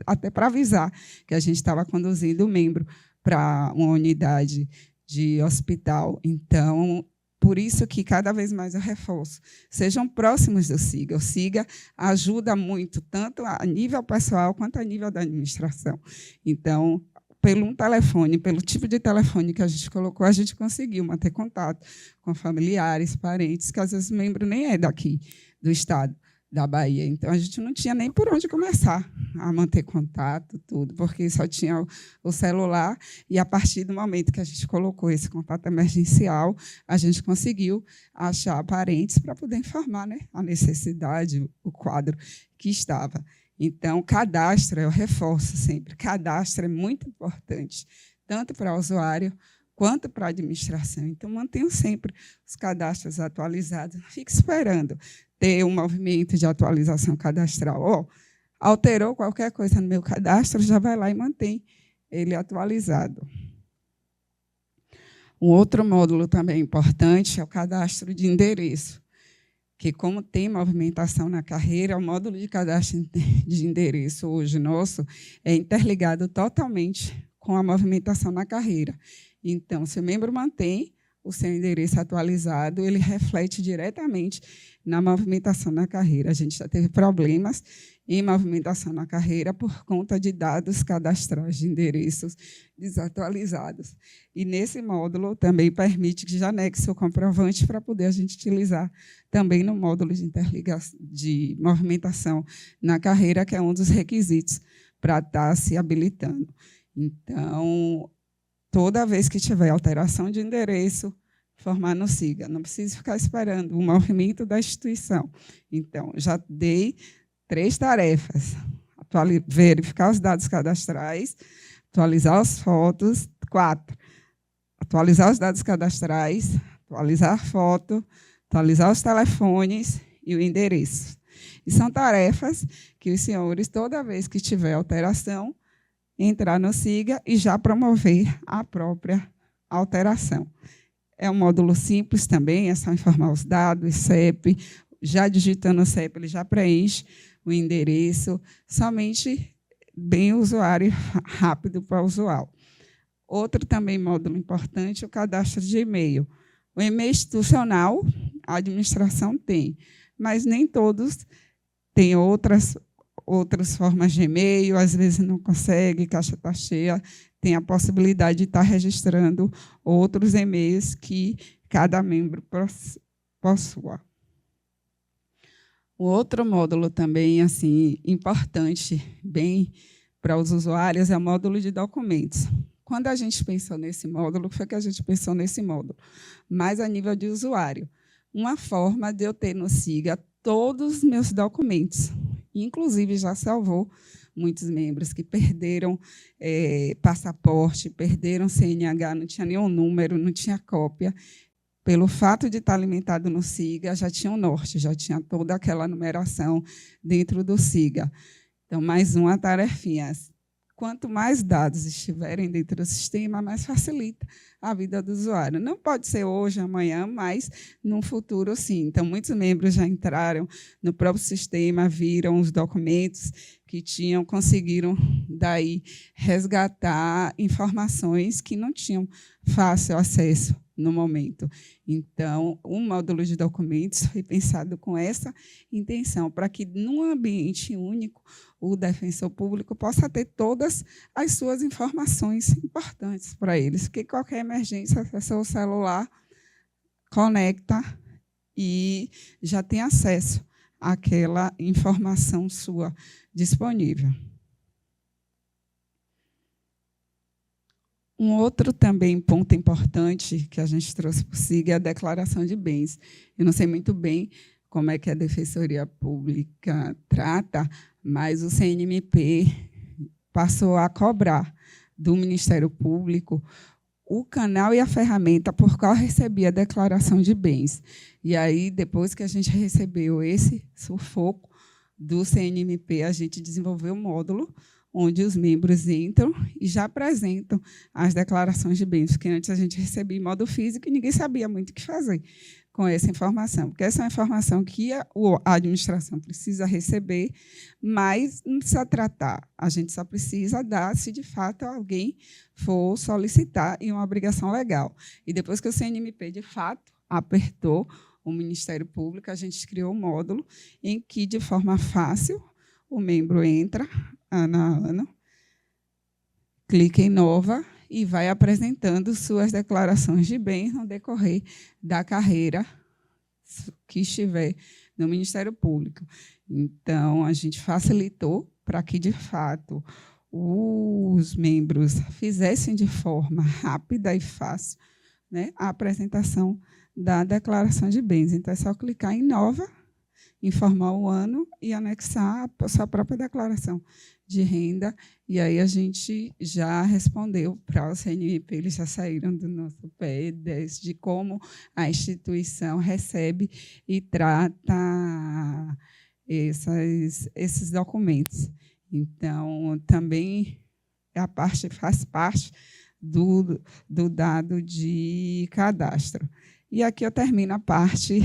Speaker 5: até para avisar que a gente estava conduzindo o membro para uma unidade de hospital. Então, por isso que cada vez mais eu reforço, sejam próximos do SIGA. O SIGA ajuda muito, tanto a nível pessoal quanto a nível da administração. Então, pelo telefone, pelo tipo de telefone que a gente colocou, a gente conseguiu manter contato com familiares, parentes, que às vezes o membro nem é daqui, do estado da Bahia. Então, a gente não tinha nem por onde começar a manter contato, tudo, porque só tinha o celular, e a partir do momento que a gente colocou esse contato emergencial, a gente conseguiu achar parentes para poder informar, né, a necessidade, o quadro que estava. Então, cadastro, eu reforço sempre, cadastro é muito importante, tanto para o usuário quanto para a administração. Então, mantenham sempre os cadastros atualizados, não fique esperando ter um movimento de atualização cadastral. Alterou qualquer coisa no meu cadastro, já vai lá e mantém ele atualizado. Um outro módulo também importante é o cadastro de endereço, que, como tem movimentação na carreira, o módulo de cadastro de endereço hoje nosso é interligado totalmente com a movimentação na carreira. Então, se o membro mantém o seu endereço atualizado, ele reflete diretamente na movimentação na carreira. A gente já teve problemas em movimentação na carreira por conta de dados cadastrais de endereços desatualizados. E, nesse módulo, também permite que já anexe o comprovante para poder a gente utilizar também no módulo de movimentação na carreira, que é um dos requisitos para estar se habilitando. Então, toda vez que tiver alteração de endereço, formar no SIGA. Não precisa ficar esperando o movimento da instituição. Então, já dei 3 tarefas. Verificar os dados cadastrais, atualizar as fotos. 4. Atualizar os dados cadastrais, atualizar a foto, atualizar os telefones e o endereço. E são tarefas que os senhores, toda vez que tiver alteração, entrar no SIGA e já promover a própria alteração. É um módulo simples também, é só informar os dados, CEP, já digitando o CEP, ele já preenche o endereço, somente bem usuário, rápido para o usuário. Outro também módulo importante é o cadastro de e-mail. O e-mail institucional, a administração tem, mas nem todos têm outras formas de e-mail, às vezes não consegue, caixa está cheia, tem a possibilidade de estar registrando outros e-mails que cada membro possua. O outro módulo também assim importante, bem para os usuários, é o módulo de documentos. Quando a gente pensou nesse módulo, foi que a gente pensou nesse módulo, mas a nível de usuário. Uma forma de eu ter no SIGA todos os meus documentos, inclusive já salvou muitos membros que perderam passaporte, perderam CNH, não tinha nenhum número, não tinha cópia. Pelo fato de estar alimentado no SIGA, já tinha o norte, já tinha toda aquela numeração dentro do SIGA. Então, mais uma tarefinha. Quanto mais dados estiverem dentro do sistema, mais facilita a vida do usuário. Não pode ser hoje, amanhã, mas no futuro, sim. Então, muitos membros já entraram no próprio sistema, viram os documentos que tinham, conseguiram, daí, resgatar informações que não tinham fácil acesso no momento. Então, o módulo de documentos foi pensado com essa intenção, para que, num ambiente único, o defensor público possa ter todas as suas informações importantes para eles, porque qualquer emergência, acessa o celular, conecta e já tem acesso àquela informação sua disponível. Um outro também ponto importante que a gente trouxe para o SIGA é a declaração de bens. Eu não sei muito bem como é que a Defensoria Pública trata, mas o CNMP passou a cobrar do Ministério Público o canal e a ferramenta por qual recebia a declaração de bens. E aí, depois que a gente recebeu esse sufoco do CNMP, a gente desenvolveu um módulo onde os membros entram e já apresentam as declarações de bens, porque antes a gente recebia em modo físico e ninguém sabia muito o que fazer com essa informação, porque essa é uma informação que a administração precisa receber, mas não precisa tratar, a gente só precisa dar se, de fato, alguém for solicitar em uma obrigação legal. E depois que o CNMP, de fato, apertou o Ministério Público, a gente criou um módulo em que, de forma fácil, o membro entra, ano a ano, clica em Nova e vai apresentando suas declarações de bens no decorrer da carreira que estiver no Ministério Público. Então, a gente facilitou para que, de fato, os membros fizessem de forma rápida e fácil, né, a apresentação da declaração de bens. Então, é só clicar em Nova, informar o ano e anexar a sua própria declaração de renda. E aí a gente já respondeu para o CNMP, eles já saíram do nosso pé de como a instituição recebe e trata esses documentos. Então, também faz parte do dado de cadastro. E aqui eu termino a parte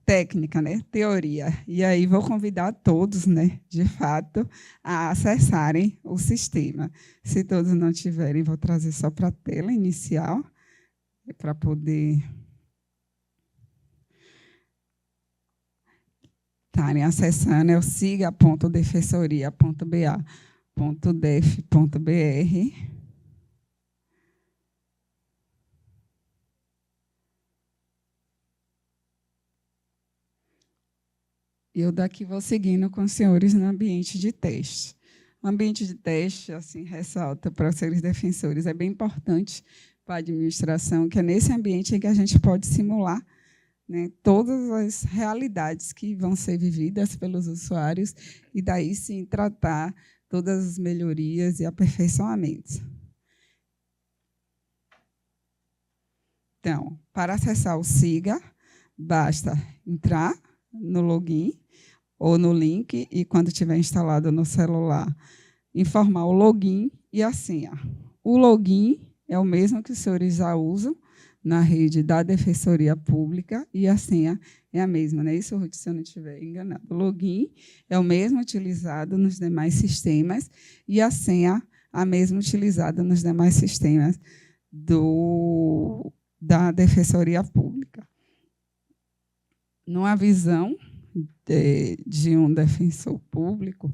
Speaker 5: técnica, né? Teoria. E aí vou convidar todos, né, de fato, a acessarem o sistema. Se todos não tiverem, vou trazer só para a tela inicial, para poder estarem acessando. É o siga.defensoria.ba.def.br. Eu daqui vou seguindo com os senhores no ambiente de teste. O ambiente de teste, assim, ressalta para os senhores defensores, é bem importante para a administração, que é nesse ambiente em que a gente pode simular, né, todas as realidades que vão ser vividas pelos usuários e, daí, sim, tratar todas as melhorias e aperfeiçoamentos. Então, para acessar o SIGA, basta entrar no login ou no link e, quando estiver instalado no celular, informar o login e a senha. O login é o mesmo que os senhores já usam na rede da Defensoria Pública e a senha é a mesma, não é isso, Ruth, se eu não estiver enganado. O login é o mesmo utilizado nos demais sistemas e a senha a mesma utilizada nos demais sistemas da Defensoria Pública. Numa visão de um defensor público,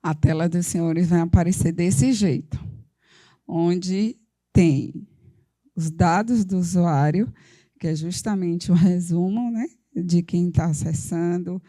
Speaker 5: a tela dos senhores vai aparecer desse jeito, onde tem os dados do usuário, que é justamente o resumo, né, de quem está acessando,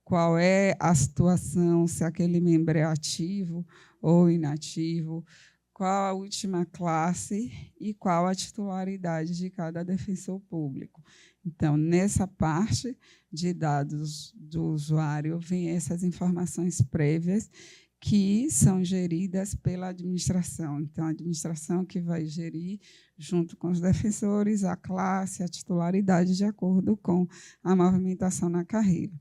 Speaker 5: qual é a situação, se aquele membro é ativo ou inativo, qual a última classe e qual a titularidade de cada defensor público. Então, nessa parte de dados do usuário, vem essas informações prévias que são geridas pela administração. Então, a administração que vai gerir, junto com os defensores, a classe, a titularidade, de acordo com a movimentação na carreira.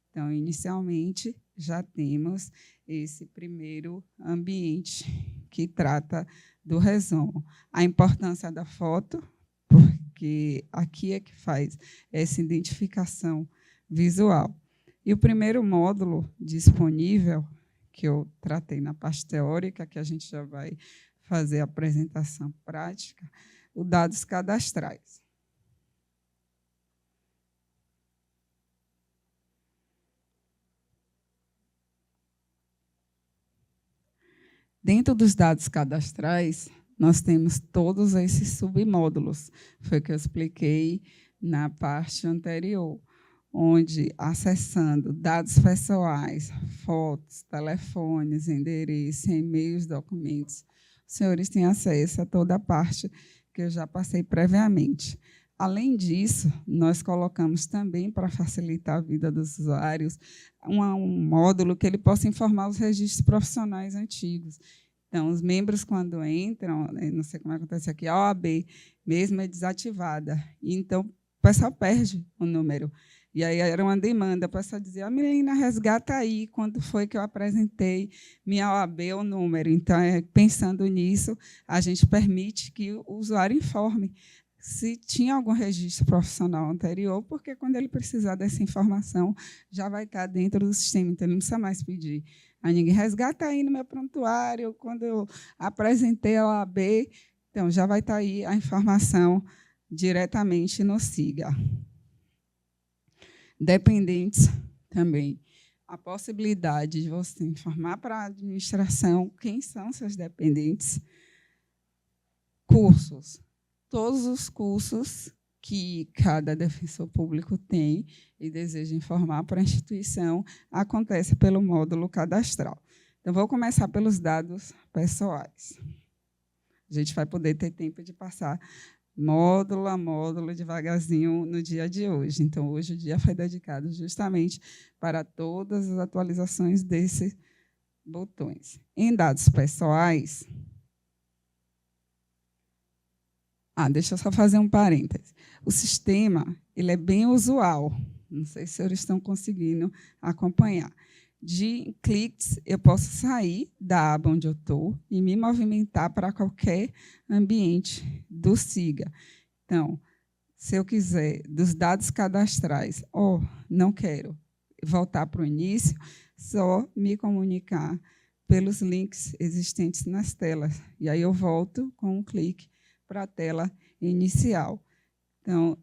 Speaker 5: Então, inicialmente, já temos esse primeiro ambiente que trata do resumo. A importância da foto, porque aqui é que faz essa identificação visual. E o primeiro módulo disponível, que eu tratei na parte teórica, que a gente já vai fazer a apresentação prática, os dados cadastrais. Dentro dos dados cadastrais, nós temos todos esses submódulos. Foi o que eu expliquei na parte anterior, onde, acessando dados pessoais, fotos, telefones, endereços, e-mails, documentos, os senhores têm acesso a toda a parte que eu já passei previamente. Além disso, nós colocamos também, para facilitar a vida dos usuários, um módulo que ele possa informar os registros profissionais antigos. Então, os membros, quando entram, não sei como acontece aqui, a OAB mesmo é desativada. Então, o pessoal perde o número. E aí era uma demanda, o pessoal dizia, menina, resgata aí, quando foi que eu apresentei minha OAB, o número. Então, pensando nisso, a gente permite que o usuário informe se tinha algum registro profissional anterior, porque quando ele precisar dessa informação, já vai estar dentro do sistema, então ele não precisa mais pedir a ninguém. Resgata aí no meu prontuário, quando eu apresentei a OAB, então já vai estar aí a informação diretamente no SIGA. Dependentes também. A possibilidade de você informar para a administração quem são seus dependentes. Cursos. Todos os cursos que cada defensor público tem e deseja informar para a instituição acontece pelo módulo cadastral. Então, vou começar pelos dados pessoais. A gente vai poder ter tempo de passar módulo a módulo, devagarzinho, no dia de hoje. Então, hoje o dia foi dedicado justamente para todas as atualizações desses botões. Em dados pessoais... deixa eu só fazer um parêntese. O sistema ele é bem usual. Não sei se os senhores estão conseguindo acompanhar. De cliques, eu posso sair da aba onde eu estou e me movimentar para qualquer ambiente do SIGA. Então, se eu quiser, dos dados cadastrais, não quero voltar para o início, só me comunicar pelos links existentes nas telas. E aí eu volto com um clique para a tela inicial. Então,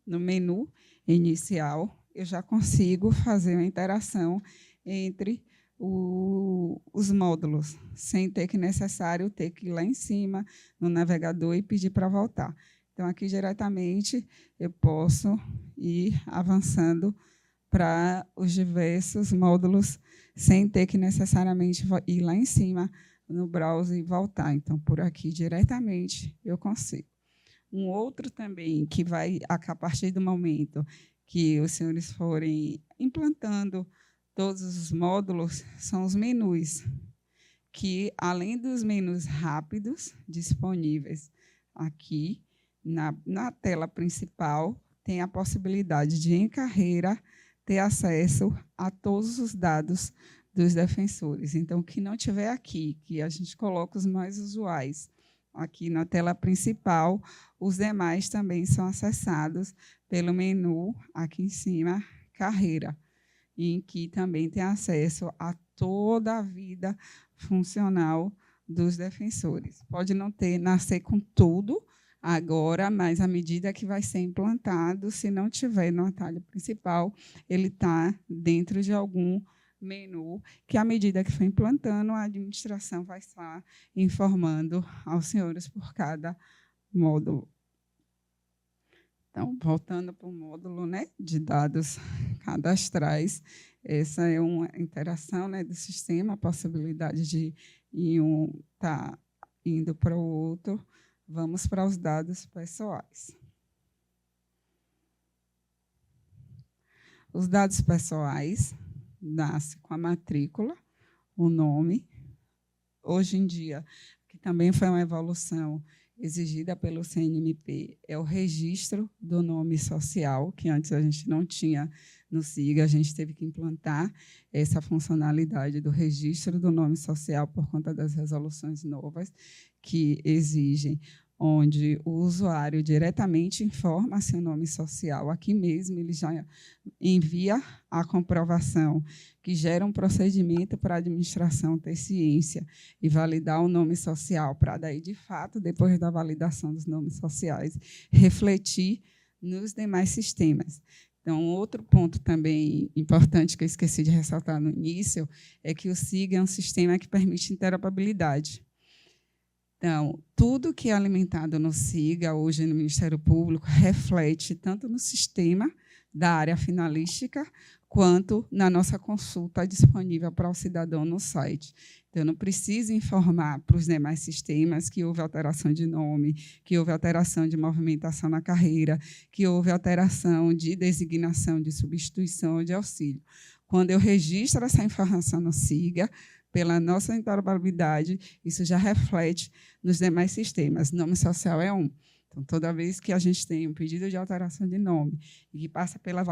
Speaker 5: no menu inicial, eu já consigo fazer uma interação entre os módulos, sem ter que necessário ter que ir lá em cima no navegador e pedir para voltar. Então, aqui diretamente eu posso ir avançando para os diversos módulos sem ter que necessariamente ir lá em cima no browser e voltar. Então, por aqui, diretamente, eu consigo. Um outro também, que vai, a partir do momento que os senhores forem implantando todos os módulos, são os menus, que, além dos menus rápidos disponíveis aqui, na tela principal, tem a possibilidade de, em carreira, ter acesso a todos os dados dos defensores. Então, o que não tiver aqui, que a gente coloca os mais usuais aqui na tela principal, os demais também são acessados pelo menu aqui em cima, carreira, em que também tem acesso a toda a vida funcional dos defensores. Pode não nascer com tudo agora, mas à medida que vai ser implantado, se não tiver no atalho principal, ele está dentro de algum menu, que, à medida que for implantando, a administração vai estar informando aos senhores por cada módulo. Então, voltando para o módulo, de dados cadastrais, essa é uma interação do sistema, a possibilidade de um estar indo para o outro. Vamos para os dados pessoais. Os dados pessoais nasce com a matrícula, o nome. Hoje em dia, que também foi uma evolução exigida pelo CNMP, é o registro do nome social, que antes a gente não tinha no SIGA, a gente teve que implantar essa funcionalidade do registro do nome social por conta das resoluções novas que exigem, onde o usuário diretamente informa seu nome social. Aqui mesmo, ele já envia a comprovação, que gera um procedimento para a administração ter ciência e validar o nome social, para daí, de fato, depois da validação dos nomes sociais, refletir nos demais sistemas. Então, outro ponto também importante que eu esqueci de ressaltar no início é que o SIGA é um sistema que permite interoperabilidade. Então, tudo que é alimentado no SIGA, hoje no Ministério Público, reflete tanto no sistema da área finalística, quanto na nossa consulta disponível para o cidadão no site. Então, eu não preciso informar para os demais sistemas que houve alteração de nome, que houve alteração de movimentação na carreira, que houve alteração de designação, de substituição, de auxílio. Quando eu registro essa informação no SIGA, pela nossa interoperabilidade, isso já reflete nos demais sistemas. Nome social é um. Então, toda vez que a gente tem um pedido de alteração de nome e que passa pela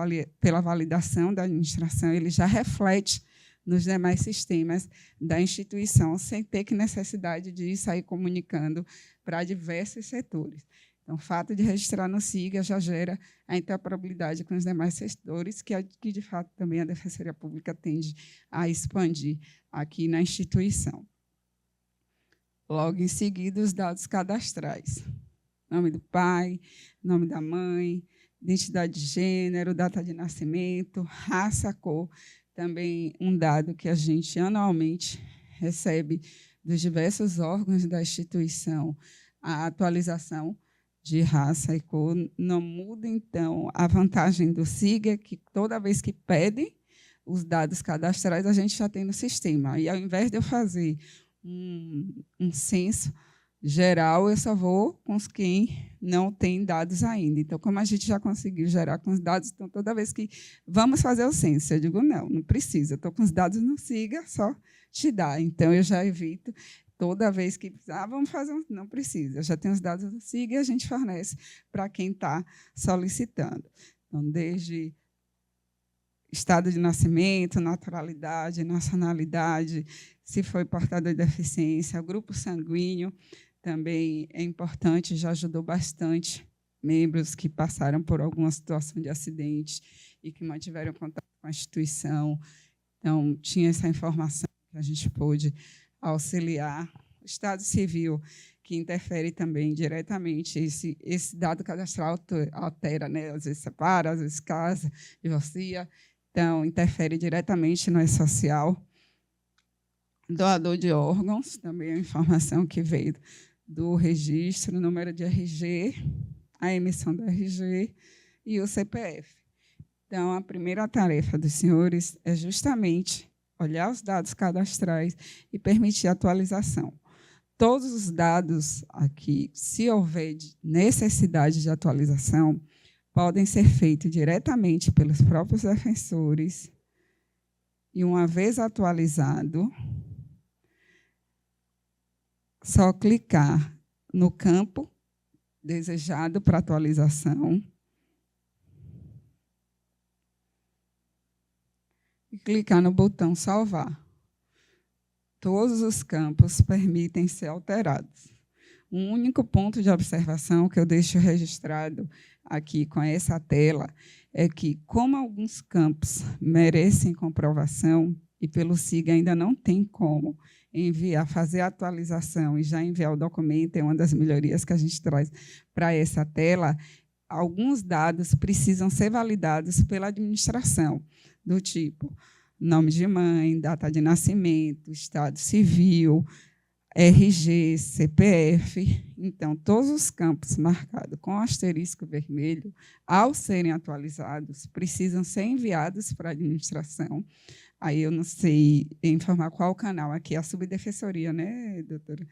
Speaker 5: validação da administração, ele já reflete nos demais sistemas da instituição, sem ter que necessidade de sair comunicando para diversos setores. Então, o fato de registrar no SIGA já gera a interoperabilidade com os demais setores, que, de fato, também a Defensoria Pública tende a expandir aqui na instituição. Logo em seguida, os dados cadastrais. Nome do pai, nome da mãe, identidade de gênero, data de nascimento, raça, cor. Também um dado que a gente anualmente recebe dos diversos órgãos da instituição, a atualização de raça e cor. Não muda, então, a vantagem do SIGA, que toda vez que pede os dados cadastrais, a gente já tem no sistema. E, ao invés de eu fazer um censo geral, eu só vou com os quem não tem dados ainda. Então, como a gente já conseguiu gerar com os dados, então, toda vez que vamos fazer o censo, eu digo, não precisa, estou com os dados no SIGA, só te dá. Então, eu já evito, toda vez que vamos fazer não precisa, já tem os dados no SIGA e a gente fornece para quem está solicitando. Então, desde estado de nascimento, naturalidade, nacionalidade, se foi portador de deficiência, grupo sanguíneo, também é importante, já ajudou bastante membros que passaram por alguma situação de acidente e que mantiveram contato com a instituição. Então, tinha essa informação que a gente pôde auxiliar. O Estado Civil, que interfere também diretamente, esse dado cadastral altera, né? Às vezes separa, às vezes casa, divorcia. Então, interfere diretamente no E-Social. Doador de órgãos, também é uma informação que veio do registro, número de RG, a emissão do RG e o CPF. Então, a primeira tarefa dos senhores é justamente olhar os dados cadastrais e permitir a atualização. Todos os dados aqui, se houver necessidade de atualização, podem ser feitos diretamente pelos próprios defensores e, uma vez atualizado, só clicar no campo desejado para atualização e clicar no botão salvar. Todos os campos permitem ser alterados. Um único ponto de observação que eu deixo registrado aqui com essa tela é que, como alguns campos merecem comprovação e pelo SIGA ainda não tem como enviar, fazer a atualização e já enviar o documento, é uma das melhorias que a gente traz para essa tela, alguns dados precisam ser validados pela administração, do tipo nome de mãe, data de nascimento, estado civil, RG, CPF. Então, todos os campos marcados com asterisco vermelho, ao serem atualizados, precisam ser enviados para a administração. Aí eu não sei informar qual canal aqui, é a subdefensoria, né, doutora?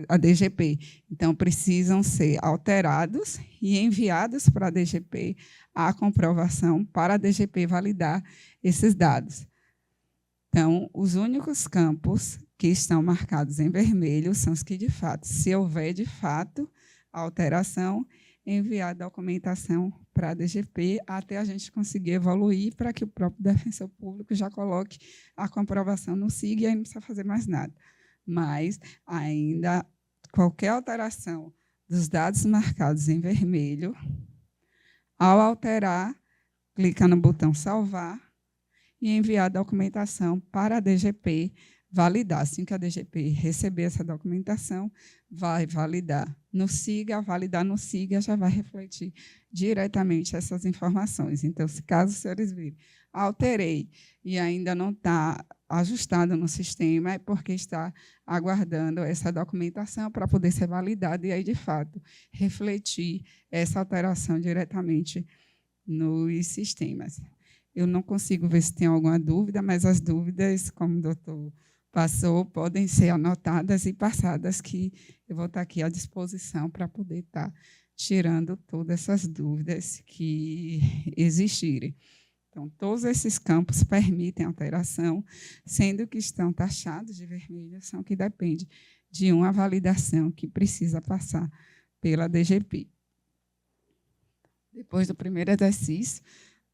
Speaker 5: A DGP. Então, precisam ser alterados e enviados para a DGP a comprovação para a DGP validar esses dados. Então, os únicos campos que estão marcados em vermelho são os que, de fato, se houver, de fato, alteração, enviar a documentação para a DGP até a gente conseguir evoluir para que o próprio defensor público já coloque a comprovação no SIG e aí não precisa fazer mais nada. Mas, ainda, qualquer alteração dos dados marcados em vermelho, ao alterar, clica no botão salvar e enviar a documentação para a DGP validar. Assim que a DGP receber essa documentação, vai validar no SIGA, validar no SIGA já vai refletir diretamente essas informações. Então, se caso os senhores virem, alterei e ainda não está ajustado no sistema, é porque está aguardando essa documentação para poder ser validada e aí, de fato, refletir essa alteração diretamente nos sistemas. Eu não consigo ver se tem alguma dúvida, mas as dúvidas, como o doutor passou, podem ser anotadas e passadas, que eu vou estar aqui à disposição para poder estar tirando todas essas dúvidas que existirem. Então, todos esses campos permitem alteração, sendo que estão taxados de vermelho, são que depende de uma validação que precisa passar pela DGP. Depois do primeiro exercício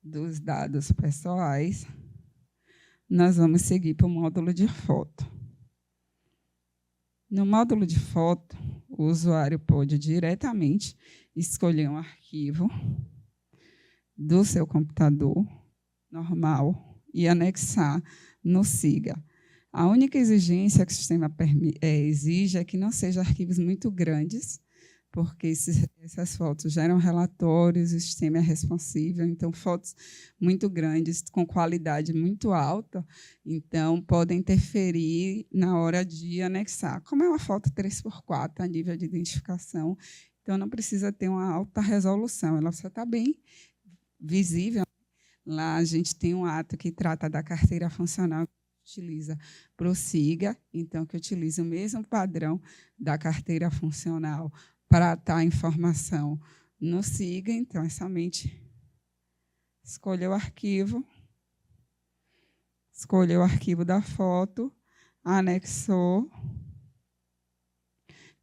Speaker 5: dos dados pessoais, nós vamos seguir para o módulo de foto. No módulo de foto, o usuário pode diretamente escolher um arquivo do seu computador normal e anexar no SIGA. A única exigência que o sistema exige é que não sejam arquivos muito grandes, porque essas fotos geram relatórios, o sistema é responsível, então fotos muito grandes, com qualidade muito alta, então podem interferir na hora de anexar. Como é uma foto 3x4 a nível de identificação, então não precisa ter uma alta resolução, ela precisa estar bem visível. Lá a gente tem um ato que trata da carteira funcional que utiliza para o SIGA, então que utiliza o mesmo padrão da carteira funcional para tratar a informação no SIGA, então é somente escolher o arquivo da foto, anexou,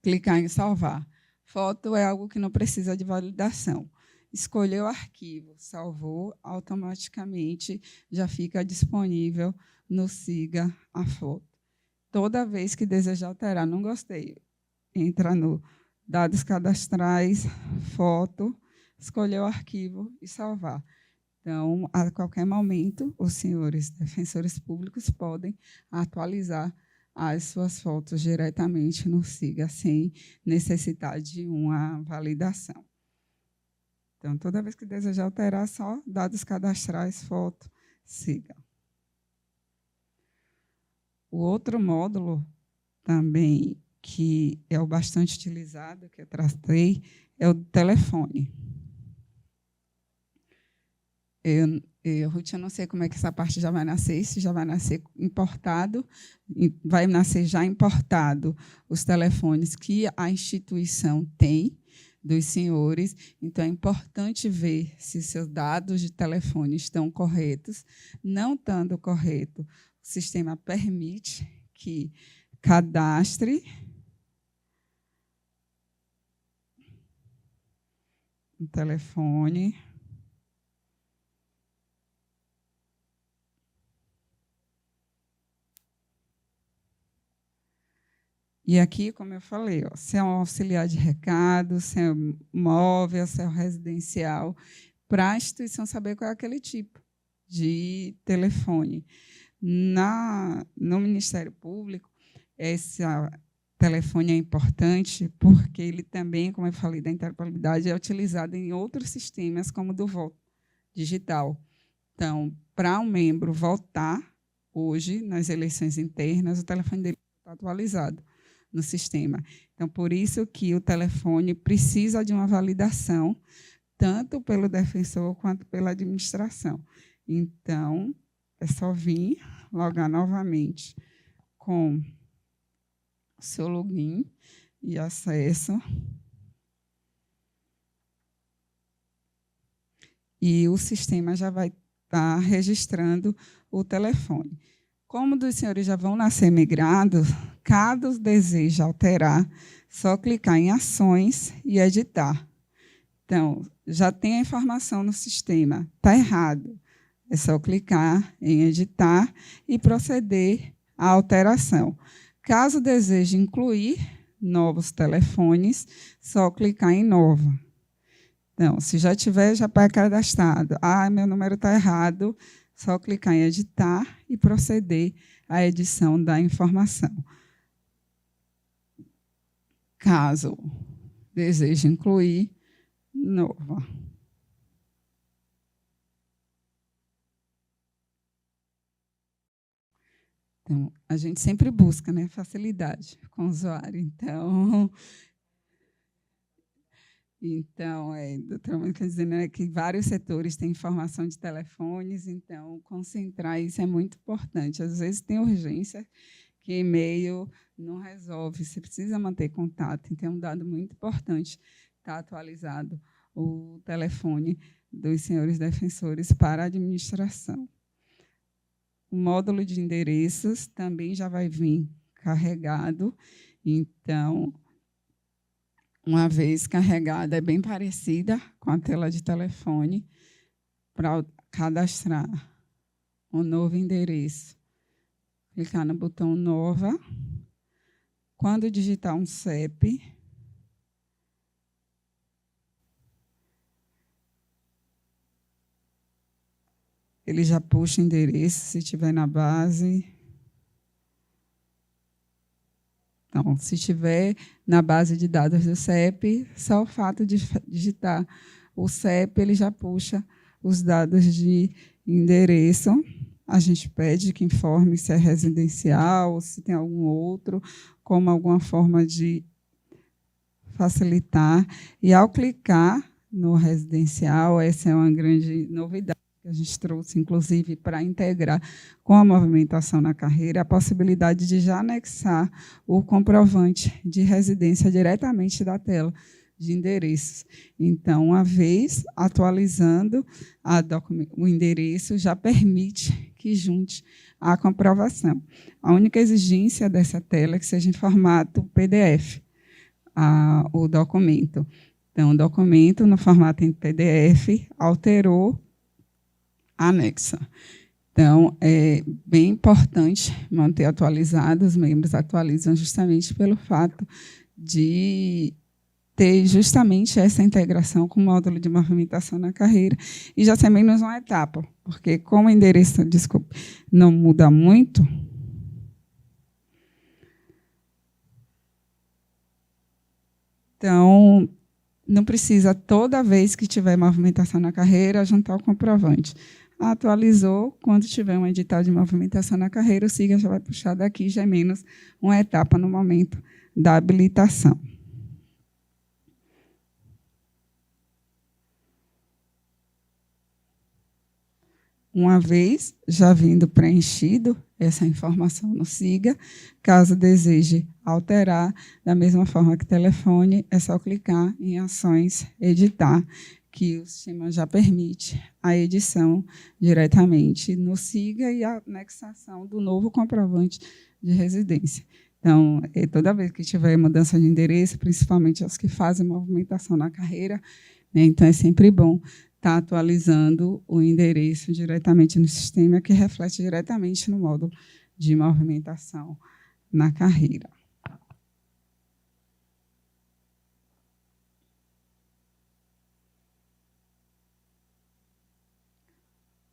Speaker 5: clicar em salvar. Foto é algo que não precisa de validação. Escolheu o arquivo, salvou, automaticamente já fica disponível no SIGA a foto. Toda vez que desejar alterar, não gostei, entra no dados cadastrais, foto, escolher o arquivo e salvar. Então, a qualquer momento, os senhores defensores públicos podem atualizar as suas fotos diretamente no SIGA, sem necessidade de uma validação. Então, toda vez que desejar alterar, só dados cadastrais, foto, SIGA. O outro módulo também, que é o bastante utilizado, que eu tratei, é o telefone. Ruth, eu não sei como é que essa parte já vai nascer, se já vai nascer importado, vai nascer já importado os telefones que a instituição tem, dos senhores, então é importante ver se seus dados de telefone estão corretos. Não estando correto, o sistema permite que cadastre um telefone e aqui, como eu falei, se é um auxiliar de recado, se é um móvel, se é um residencial, para a instituição saber qual é aquele tipo de telefone. No Ministério Público, esse telefone é importante porque ele também, como eu falei, da interoperabilidade, é utilizado em outros sistemas, como o do voto digital. Então, para um membro votar, hoje, nas eleições internas, o telefone dele está atualizado no sistema. Então, por isso que o telefone precisa de uma validação, tanto pelo defensor quanto pela administração. Então, é só vir logar novamente com o seu login e acesso. E o sistema já vai estar registrando o telefone. Como dos senhores já vão nascer migrados, caso deseje alterar, só clicar em ações e editar. Então, já tem a informação no sistema, está errado. É só clicar em editar e proceder à alteração. Caso deseje incluir novos telefones, só clicar em nova. Então, se já tiver, já está cadastrado. Meu número está errado, só clicar em editar e proceder à edição da informação. Caso deseje incluir, nova. Então, a gente sempre busca, né, facilidade com o usuário. Então, a doutora Mônica dizendo, né, que vários setores têm informação de telefones, então, concentrar isso é muito importante. Às vezes, tem urgência que e-mail não resolve, você precisa manter contato. Então, é um dado muito importante estar atualizado o telefone dos senhores defensores para a administração. O módulo de endereços também já vai vir carregado, então, uma vez carregada, é bem parecida com a tela de telefone para cadastrar um novo endereço. clicar no botão Nova. Quando digitar um CEP, ele já puxa o endereço, se estiver na base. Então, se estiver na base de dados do CEP, só o fato de digitar o CEP, ele já puxa os dados de endereço. A gente pede que informe se é residencial, se tem algum outro, como alguma forma de facilitar. E, ao clicar no residencial, essa é uma grande novidade que a gente trouxe, inclusive, para integrar com a movimentação na carreira, a possibilidade de já anexar o comprovante de residência diretamente da tela de endereços. Então, uma vez atualizando o endereço, já permite que junte a comprovação. A única exigência dessa tela é que seja em formato PDF, o documento. Então, o documento, no formato em PDF, alterou, anexa. Então, é bem importante manter atualizado, os membros atualizam justamente pelo fato de ter justamente essa integração com o módulo de movimentação na carreira e já ser menos uma etapa, porque como o endereço, não muda muito, então não precisa toda vez que tiver movimentação na carreira juntar o comprovante. Atualizou, quando tiver um edital de movimentação na carreira, o SIGA já vai puxar daqui, já é menos uma etapa no momento da habilitação. Uma vez já vindo preenchido essa informação no SIGA, caso deseje alterar, da mesma forma que telefone, é só clicar em Ações, Editar, que o sistema já permite a edição diretamente no SIGA e a anexação do novo comprovante de residência. Então, toda vez que tiver mudança de endereço, principalmente os que fazem movimentação na carreira, né, então é sempre bom estar atualizando o endereço diretamente no sistema, que reflete diretamente no módulo de movimentação na carreira.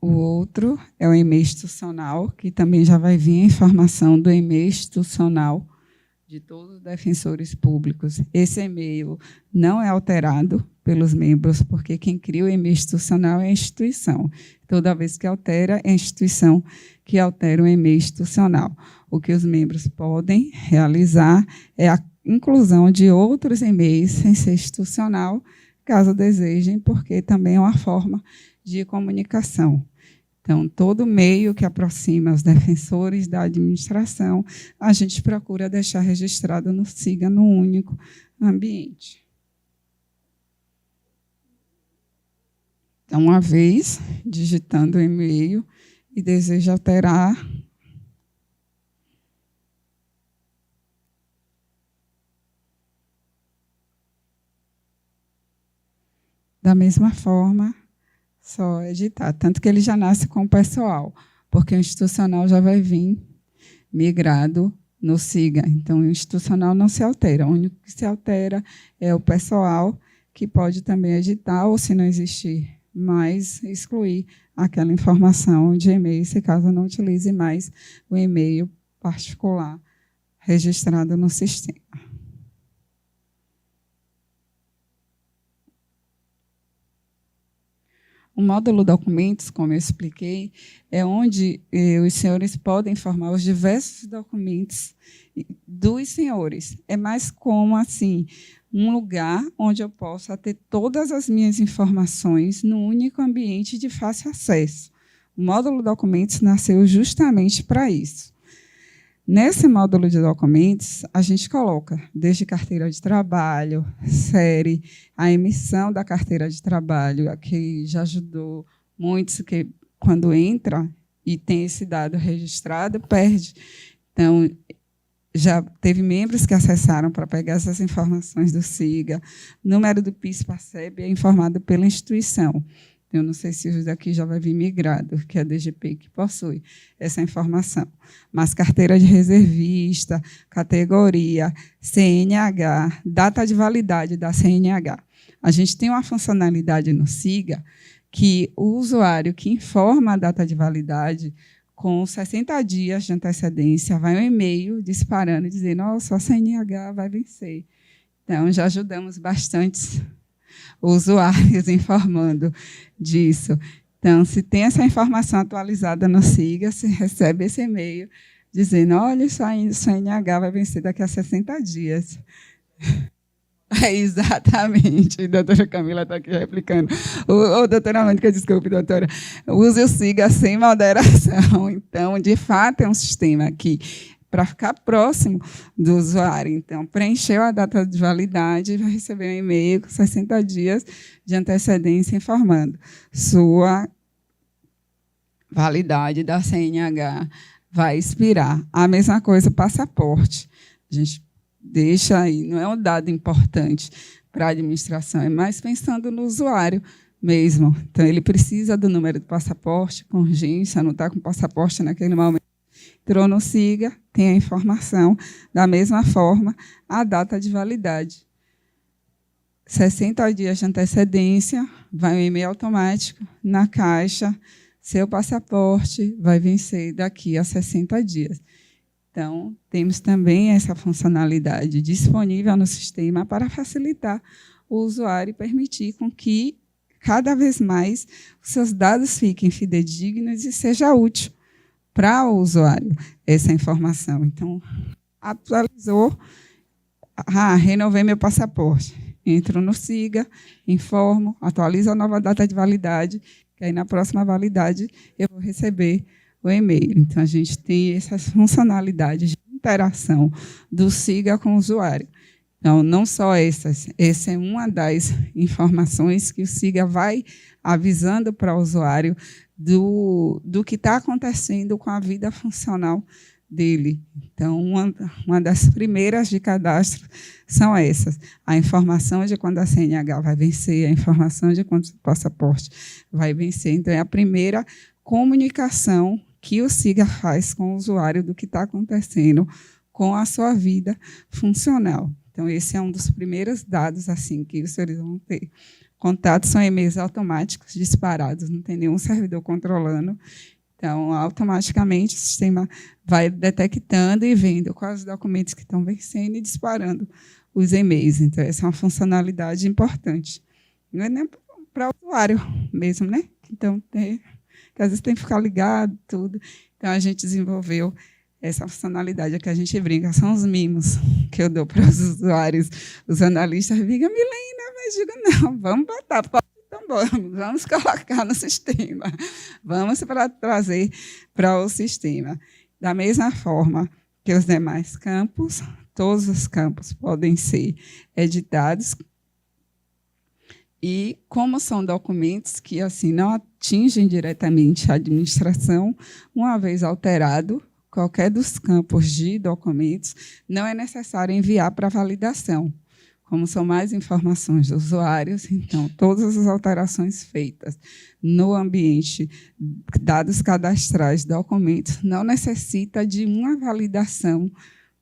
Speaker 5: O outro é o e-mail institucional, que também já vai vir a informação do e-mail institucional de todos os defensores públicos. Esse e-mail não é alterado pelos membros, porque quem cria o e-mail institucional é a instituição. Toda vez que altera, é a instituição que altera o e-mail institucional. O que os membros podem realizar é a inclusão de outros e-mails sem ser institucional, caso desejem, porque também é uma forma de comunicação. Então, todo meio que aproxima os defensores da administração, a gente procura deixar registrado no SIGA no único ambiente. Então, uma vez digitando o e-mail e deseja alterar, da mesma forma, só editar. Tanto que ele já nasce com o pessoal, porque o institucional já vai vir migrado no SIGA. Então, o institucional não se altera. O único que se altera é o pessoal, que pode também editar, ou, se não existir mais, excluir aquela informação de e-mail, se caso não utilize mais o e-mail particular registrado no sistema. O módulo documentos, como eu expliquei, é onde os senhores podem informar os diversos documentos dos senhores. É mais como assim, um lugar onde eu possa ter todas as minhas informações num único ambiente de fácil acesso. O módulo documentos nasceu justamente para isso. Nesse módulo de documentos, a gente coloca desde carteira de trabalho, série, a emissão da carteira de trabalho, que já ajudou muitos, que quando entra e tem esse dado registrado, perde. Então, já teve membros que acessaram para pegar essas informações do SIGA. O número do PIS-PASEB é informado pela instituição. Eu não sei se os daqui já vai vir migrado, que é a DGP que possui essa informação. Mas carteira de reservista, categoria, CNH, data de validade da CNH. A gente tem uma funcionalidade no SIGA que o usuário que informa a data de validade, com 60 dias de antecedência, vai um e-mail disparando, dizendo: "Oh, sua CNH vai vencer". Então, já ajudamos bastante usuários informando disso. Então, se tem essa informação atualizada no SIGA, você recebe esse e-mail dizendo: "Olha, sua NH vai vencer daqui a 60 dias". Exatamente. A doutora Camila está aqui replicando. Doutora Mônica, desculpe, doutora. Use o SIGA sem moderação. Então, de fato, é um sistema que, para ficar próximo do usuário. Então, preencheu a data de validade, vai receber um e-mail com 60 dias de antecedência informando sua validade da CNH vai expirar. A mesma coisa, passaporte. A gente deixa aí, não é um dado importante para a administração, é mais pensando no usuário mesmo. Então, ele precisa do número do passaporte, com urgência, não está com o passaporte naquele momento. Entrou no SIGA, tem a informação, da mesma forma, a data de validade. 60 dias de antecedência, vai um e-mail automático na caixa, seu passaporte vai vencer daqui a 60 dias. Então, temos também essa funcionalidade disponível no sistema para facilitar o usuário e permitir com que, cada vez mais, os seus dados fiquem fidedignos e seja útil para o usuário essa informação. Então, atualizou, renovei meu passaporte. Entro no SIGA, informo, atualizo a nova data de validade, que aí na próxima validade eu vou receber o e-mail. Então, a gente tem essas funcionalidades de interação do SIGA com o usuário. Então, não só essas, essa é uma das informações que o SIGA vai avisando para o usuário do que está acontecendo com a vida funcional dele. Então, uma das primeiras de cadastro são essas. A informação de quando a CNH vai vencer, a informação de quando o passaporte vai vencer. Então, é a primeira comunicação que o SIGA faz com o usuário do que está acontecendo com a sua vida funcional. Então, esse é um dos primeiros dados assim, que os senhores vão ter. Contatos são e-mails automáticos disparados, não tem nenhum servidor controlando. Então, automaticamente, o sistema vai detectando e vendo quais os documentos que estão vencendo e disparando os e-mails. Então, essa é uma funcionalidade importante. Não é nem para o usuário mesmo, né? Então, que às vezes tem que ficar ligado, tudo. Então, a gente desenvolveu essa funcionalidade que a gente brinca, são os mimos que eu dou para os usuários. Os analistas digam: "Milena", mas digo: "Não, vamos botar, então vamos colocar no sistema, vamos trazer para o sistema". Da mesma forma que os demais campos, todos os campos podem ser editados. E, como são documentos que assim não atingem diretamente a administração, uma vez alterado qualquer dos campos de documentos, não é necessário enviar para validação. Como são mais informações dos usuários, então, todas as alterações feitas no ambiente, dados cadastrais, documentos, não necessita de uma validação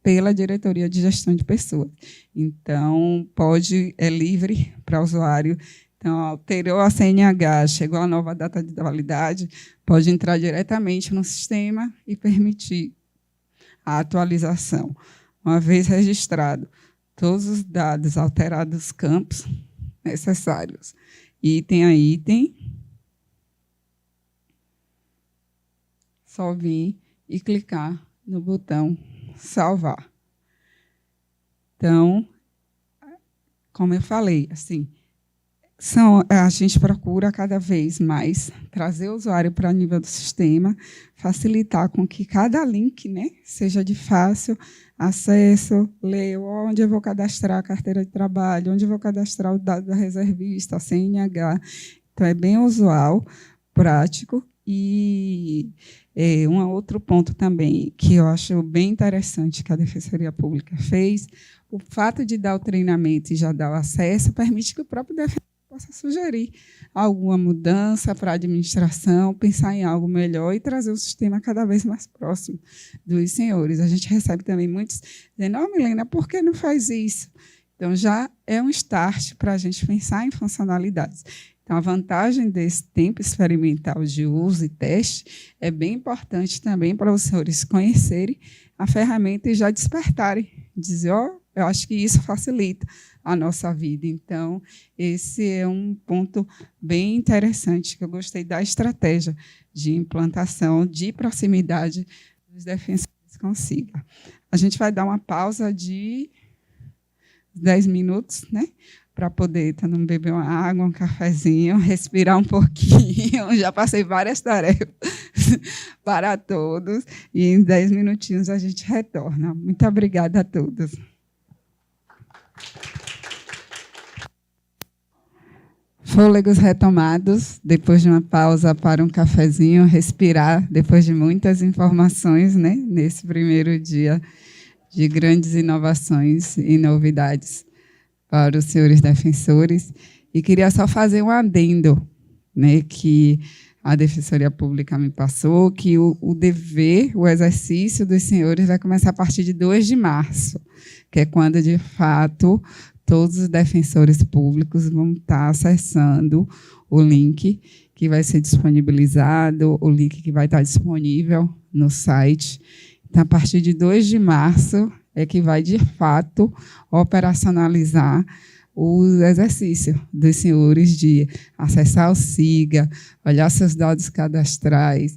Speaker 5: pela Diretoria de Gestão de Pessoas. Então, é livre para o usuário. Então, alterou a CNH, chegou a nova data de validade, pode entrar diretamente no sistema e permitir a atualização. Uma vez registrado todos os dados alterados dos campos necessários, item a item, só vir e clicar no botão salvar. Então, como eu falei, assim, a gente procura cada vez mais trazer o usuário para o nível do sistema, facilitar com que cada link, né, seja de fácil acesso, leio onde eu vou cadastrar a carteira de trabalho, onde eu vou cadastrar o dado da reservista, a CNH. Então, é bem usual, prático. E um outro ponto também que eu acho bem interessante que a Defensoria Pública fez, o fato de dar o treinamento e já dar o acesso permite que o próprio defensor possa sugerir alguma mudança para a administração, pensar em algo melhor e trazer o sistema cada vez mais próximo dos senhores. A gente recebe também muitos dizendo, Milena, por que não faz isso? Então, já é um start para a gente pensar em funcionalidades. Então, a vantagem desse tempo experimental de uso e teste é bem importante também para os senhores conhecerem a ferramenta e já despertarem, dizer, eu acho que isso facilita a nossa vida. Então, esse é um ponto bem interessante, que eu gostei da estratégia de implantação de proximidade dos defensores com SIGA. A gente vai dar uma pausa de 10 minutos, né? Para poder beber uma água, um cafezinho, respirar um pouquinho. Já passei várias tarefas para todos. E em 10 minutinhos a gente retorna. Muito obrigada a todos. Fôlegos retomados, depois de uma pausa para um cafezinho, respirar, depois de muitas informações, né, nesse primeiro dia de grandes inovações e novidades para os senhores defensores. E queria só fazer um adendo, né, que a Defensoria Pública me passou, que o dever, o exercício dos senhores vai começar a partir de 2 de março, que é quando, de fato, todos os defensores públicos vão estar acessando o link que vai ser disponibilizado, o link que vai estar disponível no site. Então, a partir de 2 de março é que vai, de fato, operacionalizar o exercício dos senhores de acessar o SIGA, olhar seus dados cadastrais,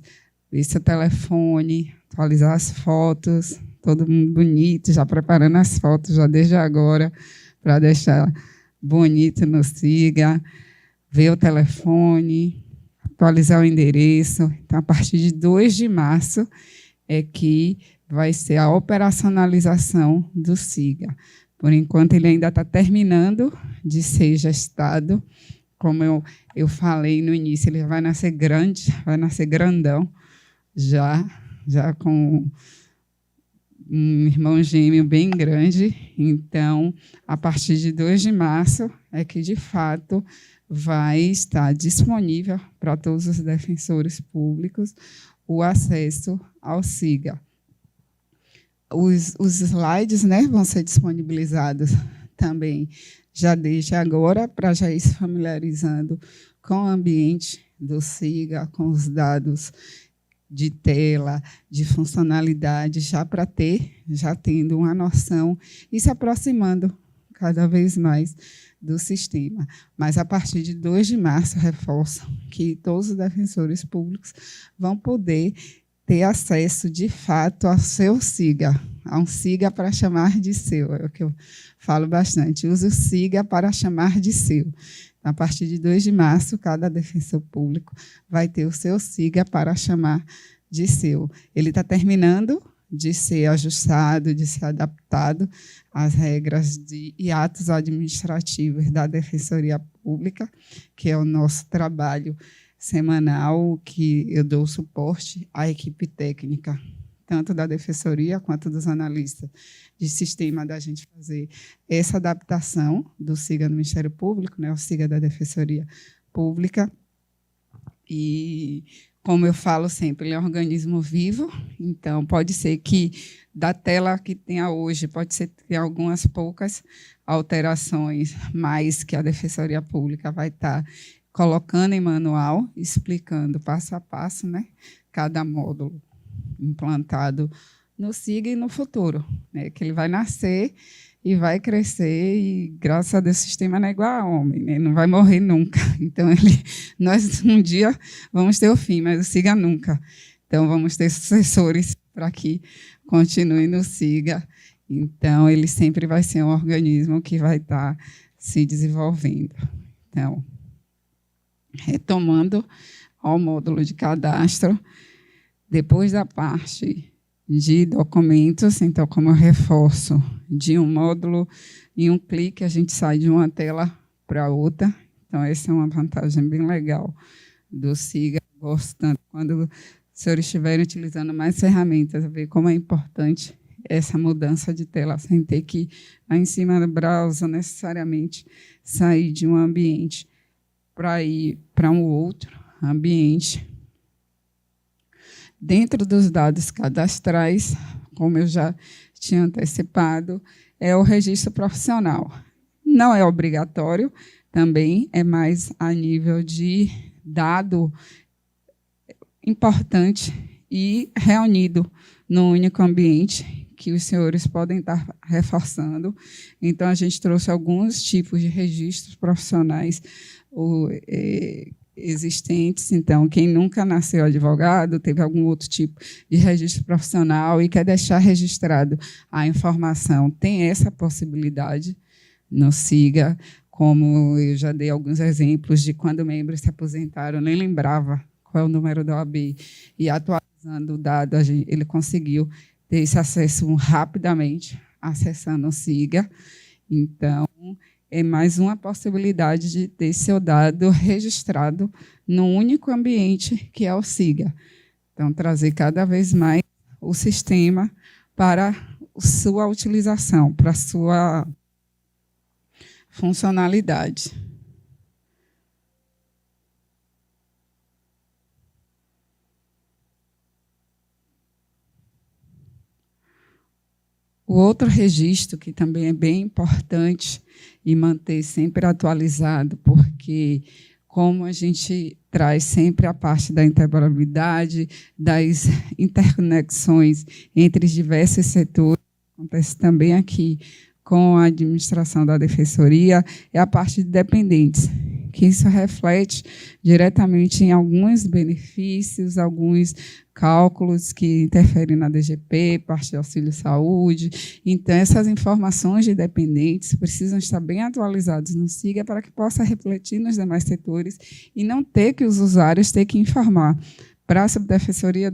Speaker 5: ver seu telefone, atualizar as fotos, todo mundo bonito, já preparando as fotos já desde agora, para deixar bonito no SIGA, ver o telefone, atualizar o endereço. Então, a partir de 2 de março é que vai ser a operacionalização do SIGA. Por enquanto, ele ainda está terminando de ser gestado. Como eu falei no início, ele vai nascer grande, vai nascer grandão, já com um irmão gêmeo bem grande. Então, a partir de 2 de março é que, de fato, vai estar disponível para todos os defensores públicos o acesso ao SIGA. Os slides, né, vão ser disponibilizados também já desde agora, para já ir se familiarizando com o ambiente do SIGA, com os dados de tela, de funcionalidade, já tendo uma noção e se aproximando cada vez mais do sistema. Mas, a partir de 2 de março, reforço que todos os defensores públicos vão poder ter acesso, de fato, ao seu SIGA, a um SIGA para chamar de seu, é o que eu falo bastante. Use o SIGA para chamar de seu. A partir de 2 de março, cada defensor público vai ter o seu SIGA para chamar de seu. Ele está terminando de ser ajustado, de ser adaptado às regras e atos administrativos da Defensoria Pública, que é o nosso trabalho semanal, que eu dou suporte à equipe técnica, tanto da Defensoria quanto dos analistas de sistema, da gente fazer essa adaptação do SIGA do Ministério Público, né, o SIGA da Defensoria Pública. E, como eu falo sempre, ele é um organismo vivo, então pode ser que, da tela que tenha hoje, pode ser que tenha algumas poucas alterações, mas que a Defensoria Pública vai estar colocando em manual, explicando passo a passo, né, cada módulo implantado no SIGA e no futuro, né, que ele vai nascer e vai crescer, e, graças a Deus, o sistema não é igual a homem, né, não vai morrer nunca. Então, nós, um dia, vamos ter o fim, mas o SIGA nunca. Então, vamos ter sucessores para que continue no SIGA. Então, ele sempre vai ser um organismo que vai estar se desenvolvendo. Então, retomando ao módulo de cadastro, depois da parte de documentos, então, como eu reforço, de um módulo, em um clique, a gente sai de uma tela para outra. Então, essa é uma vantagem bem legal do SIGA. Gosto tanto quando os senhores estiverem utilizando mais ferramentas, ver como é importante essa mudança de tela, sem ter que, lá em cima do browser, necessariamente sair de um ambiente para ir para um outro ambiente. Dentro dos dados cadastrais, como eu já tinha antecipado, é o registro profissional. Não é obrigatório, também é mais a nível de dado importante e reunido num único ambiente, que os senhores podem estar reforçando. Então, a gente trouxe alguns tipos de registros profissionais existentes. Então, quem nunca nasceu advogado, teve algum outro tipo de registro profissional e quer deixar registrado a informação, tem essa possibilidade no SIGA, como eu já dei alguns exemplos de quando membros se aposentaram, nem lembrava qual é o número da OAB, e atualizando o dado, ele conseguiu ter esse acesso rapidamente, acessando o SIGA. Então, é mais uma possibilidade de ter seu dado registrado num único ambiente, que é o SIGA. Então, trazer cada vez mais o sistema para sua utilização, para a sua funcionalidade. O outro registro, que também é bem importante e manter sempre atualizado, porque como a gente traz sempre a parte da interoperabilidade, das interconexões entre os diversos setores, acontece também aqui com a administração da defensoria, é a parte de dependentes, que isso reflete diretamente em alguns benefícios, alguns cálculos que interferem na DGP, parte de auxílio-saúde. Então, essas informações de dependentes precisam estar bem atualizadas no SIGA para que possa refletir nos demais setores e não ter que os usuários ter que informar para a subdefensoria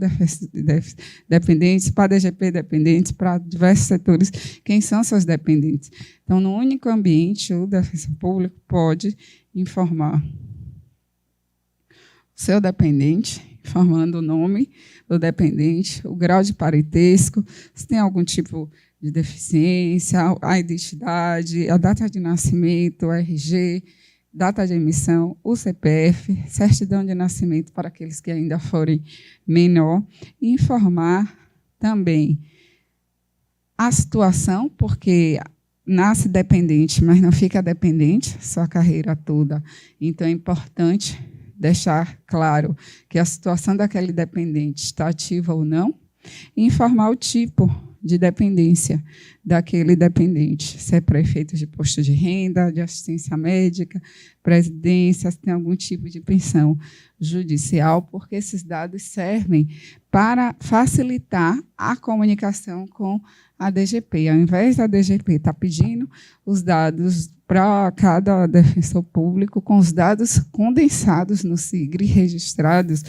Speaker 5: dependentes, para a DGP dependentes, para diversos setores, quem são seus dependentes. Então, no único ambiente, o defensor público pode informar o seu dependente, informando o nome do dependente, o grau de parentesco, se tem algum tipo de deficiência, a identidade, a data de nascimento, o RG, data de emissão, o CPF, certidão de nascimento para aqueles que ainda forem menor, e informar também a situação, porque nasce dependente, mas não fica dependente sua carreira toda. Então, é importante deixar claro que a situação daquele dependente está ativa ou não, e informar o tipo de dependência daquele dependente, se é para efeitos de posto de renda, de assistência médica, presidência, se tem algum tipo de pensão judicial, porque esses dados servem para facilitar a comunicação com a DGP. Ao invés da DGP estar pedindo os dados para cada defensor público, com os dados condensados no SIGRE registrados,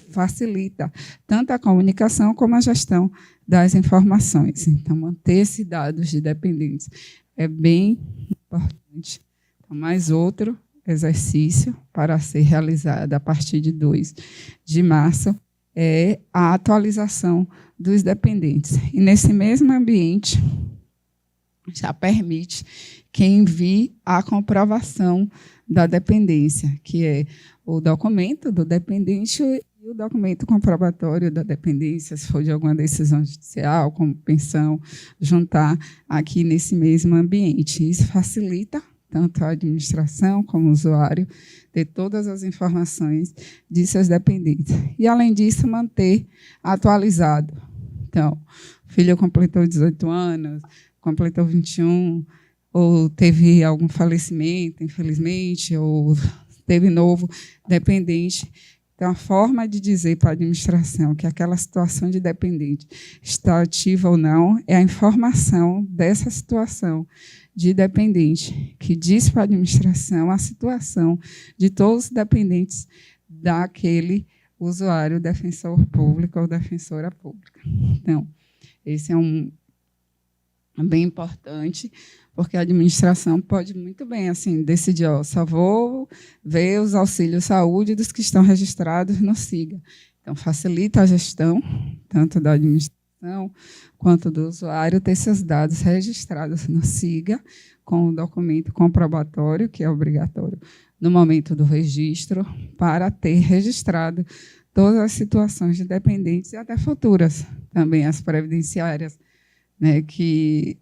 Speaker 5: facilita tanto a comunicação como a gestão das informações. Então, manter esses dados de dependentes é bem importante. Então, mais outro exercício para ser realizado a partir de 2 de março é a atualização dos dependentes. E, nesse mesmo ambiente, já permite que envie a comprovação da dependência, que é o documento do dependente e o documento comprobatório da dependência, se for de alguma decisão judicial, como pensão, juntar aqui nesse mesmo ambiente. Isso facilita tanto a administração como o usuário ter todas as informações de seus dependentes. E, além disso, manter atualizado. Então, o filho completou 18 anos, completou 21, ou teve algum falecimento, infelizmente, ou teve novo dependente. Então, a forma de dizer para a administração que aquela situação de dependente está ativa ou não é a informação dessa situação de dependente, que diz para a administração a situação de todos os dependentes daquele usuário, defensor público ou defensora pública. Então, esse é bem importante, porque a administração pode muito bem assim, decidir, só vou ver os auxílios saúde dos que estão registrados no SIGA. Então, facilita a gestão, tanto da administração quanto do usuário, ter seus dados registrados no SIGA, com o documento comprobatório, que é obrigatório no momento do registro, para ter registrado todas as situações de dependentes e até futuras, também as previdenciárias, né, que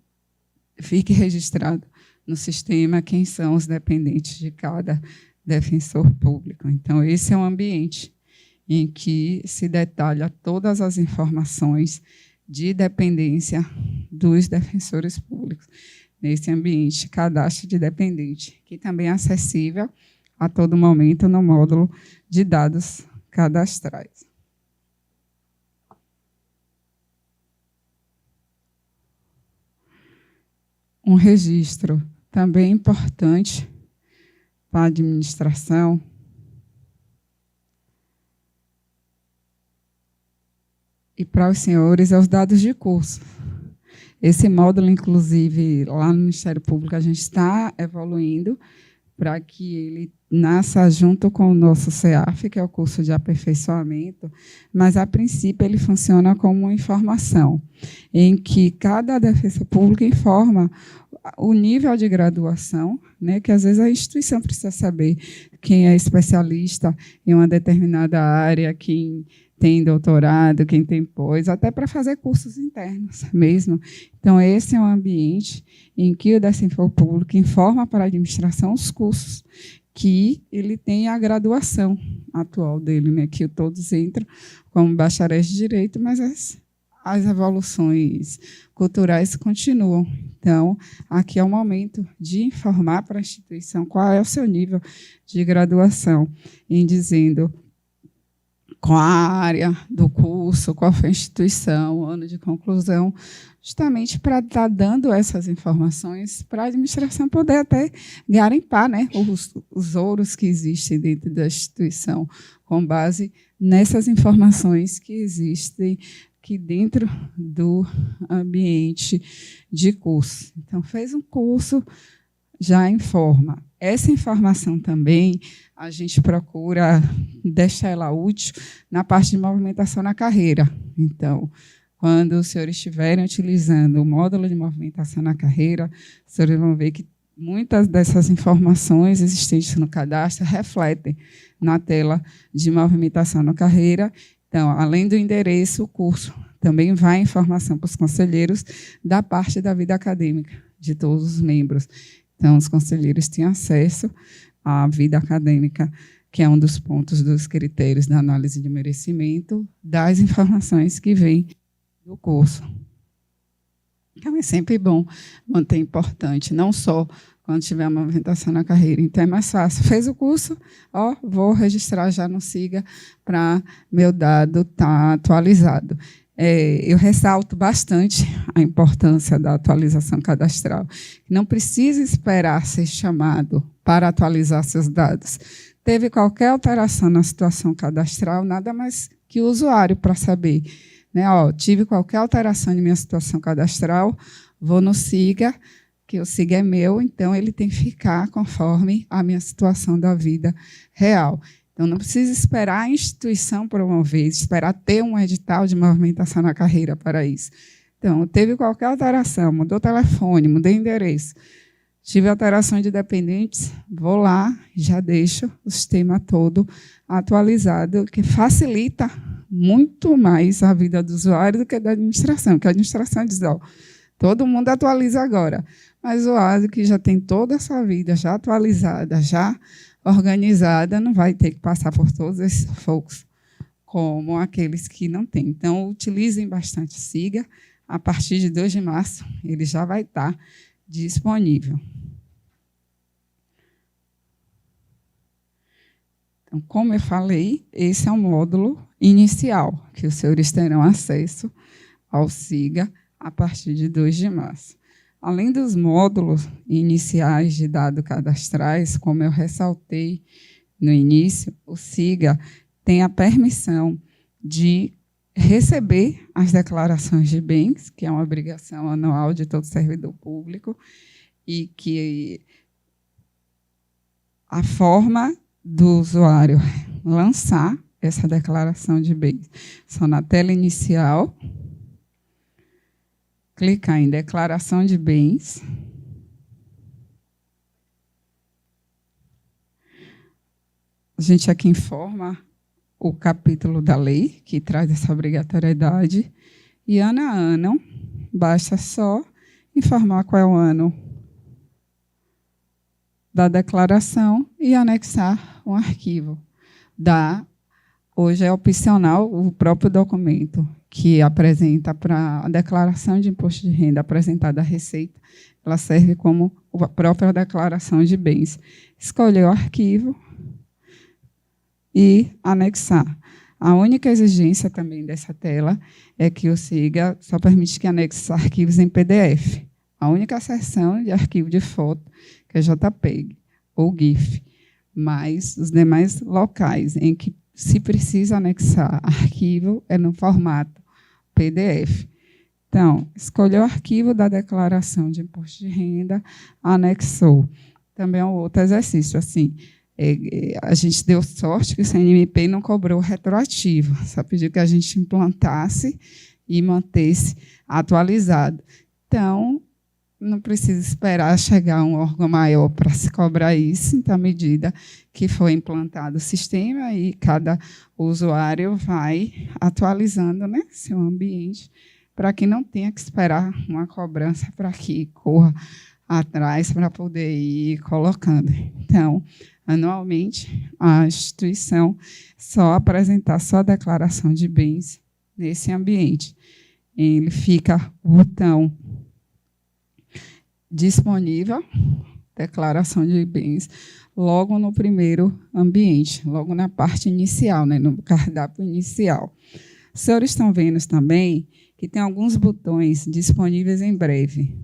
Speaker 5: fique registrado no sistema quem são os dependentes de cada defensor público. Então, esse é um ambiente em que se detalha todas as informações de dependência dos defensores públicos. Nesse ambiente, cadastro de dependente, que também é acessível a todo momento no módulo de dados cadastrais. Um registro também importante para a administração e para os senhores é os dados de curso. Esse módulo, inclusive, lá no Ministério Público, a gente está evoluindo para que ele nasça junto com o nosso CEAF, que é o curso de aperfeiçoamento, mas, a princípio, ele funciona como uma informação, em que cada defensor público informa o nível de graduação, né, que, às vezes, a instituição precisa saber quem é especialista em uma determinada área, quem tem doutorado, quem tem pós, até para fazer cursos internos mesmo. Então, esse é um ambiente em que o defensor público informa para a administração os cursos que ele tem a graduação atual dele, né, que todos entram como bacharéis de direito, mas as evoluções culturais continuam. Então, aqui é o momento de informar para a instituição qual é o seu nível de graduação, em dizendo qual a área do curso, qual foi a instituição, o ano de conclusão, justamente para estar dando essas informações para a administração poder até garimpar, né, os ouros que existem dentro da instituição, com base nessas informações que existem aqui dentro do ambiente de curso. Então, fez um curso, já informa. Essa informação também a gente procura deixar ela útil na parte de movimentação na carreira. Então, quando os senhores estiverem utilizando o módulo de movimentação na carreira, os senhores vão ver que muitas dessas informações existentes no cadastro refletem na tela de movimentação na carreira. Então, além do endereço, o curso também vai informação para os conselheiros da parte da vida acadêmica de todos os membros. Então, os conselheiros têm acesso à vida acadêmica, que é um dos pontos dos critérios da análise de merecimento, das informações que vêm do curso. Então, é sempre bom manter importante, não só quando tiver uma movimentação na carreira. Então, é mais fácil. Fez o curso, vou registrar já no SIGA para meu dado estar atualizado. Eu ressalto bastante a importância da atualização cadastral. Não precisa esperar ser chamado para atualizar seus dados. Teve qualquer alteração na situação cadastral, nada mais que o usuário para saber. Né? Tive qualquer alteração em minha situação cadastral, vou no SIGA, que o SIGA é meu, então ele tem que ficar conforme a minha situação da vida real. Então, não precisa esperar a instituição promover, esperar ter um edital de movimentação na carreira para isso. Então, teve qualquer alteração, mudou o telefone, mudei o endereço, tive alteração de dependentes, vou lá, já deixo o sistema todo atualizado, que facilita muito mais a vida do usuário do que da administração, porque a administração diz, todo mundo atualiza agora, mas o usuário que já tem toda a sua vida já atualizada, já organizada, não vai ter que passar por todos esses focos como aqueles que não têm. Então, utilizem bastante o SIGA. A partir de 2 de março, ele já vai estar disponível. Então, como eu falei, esse é um módulo inicial, que os senhores terão acesso ao SIGA a partir de 2 de março. Além dos módulos iniciais de dados cadastrais, como eu ressaltei no início, o SIGA tem a permissão de receber as declarações de bens, que é uma obrigação anual de todo servidor público, e que a forma do usuário lançar essa declaração de bens só na tela inicial, clicar em declaração de bens. gente aqui informa o capítulo da lei, que traz essa obrigatoriedade, e ano a ano, basta só informar qual é o ano da declaração e anexar um arquivo. Hoje é opcional o próprio documento que apresenta para a declaração de imposto de renda apresentada à Receita, ela serve como a própria declaração de bens. Escolher o arquivo e anexar. A única exigência também dessa tela é que o SIGA só permite que anexe arquivos em PDF. A única seção de arquivo de foto, que é JPEG ou GIF, mas os demais locais em que se precisa anexar arquivo é no formato PDF. Então, escolheu o arquivo da declaração de imposto de renda, anexou. Também é um outro exercício. Assim, a gente deu sorte que o CNMP não cobrou retroativo, só pediu que a gente implantasse e mantesse atualizado. Então, não precisa esperar chegar um órgão maior para se cobrar isso, então, à medida que for implantado o sistema, e cada usuário vai atualizando, né, seu ambiente, para que não tenha que esperar uma cobrança para que corra atrás para poder ir colocando. Então, anualmente, a instituição só apresentar só a declaração de bens nesse ambiente. Ele fica o botão disponível, declaração de bens, logo no primeiro ambiente, logo na parte inicial, né, no cardápio inicial. Os senhores estão vendo também que tem alguns botões disponíveis em breve,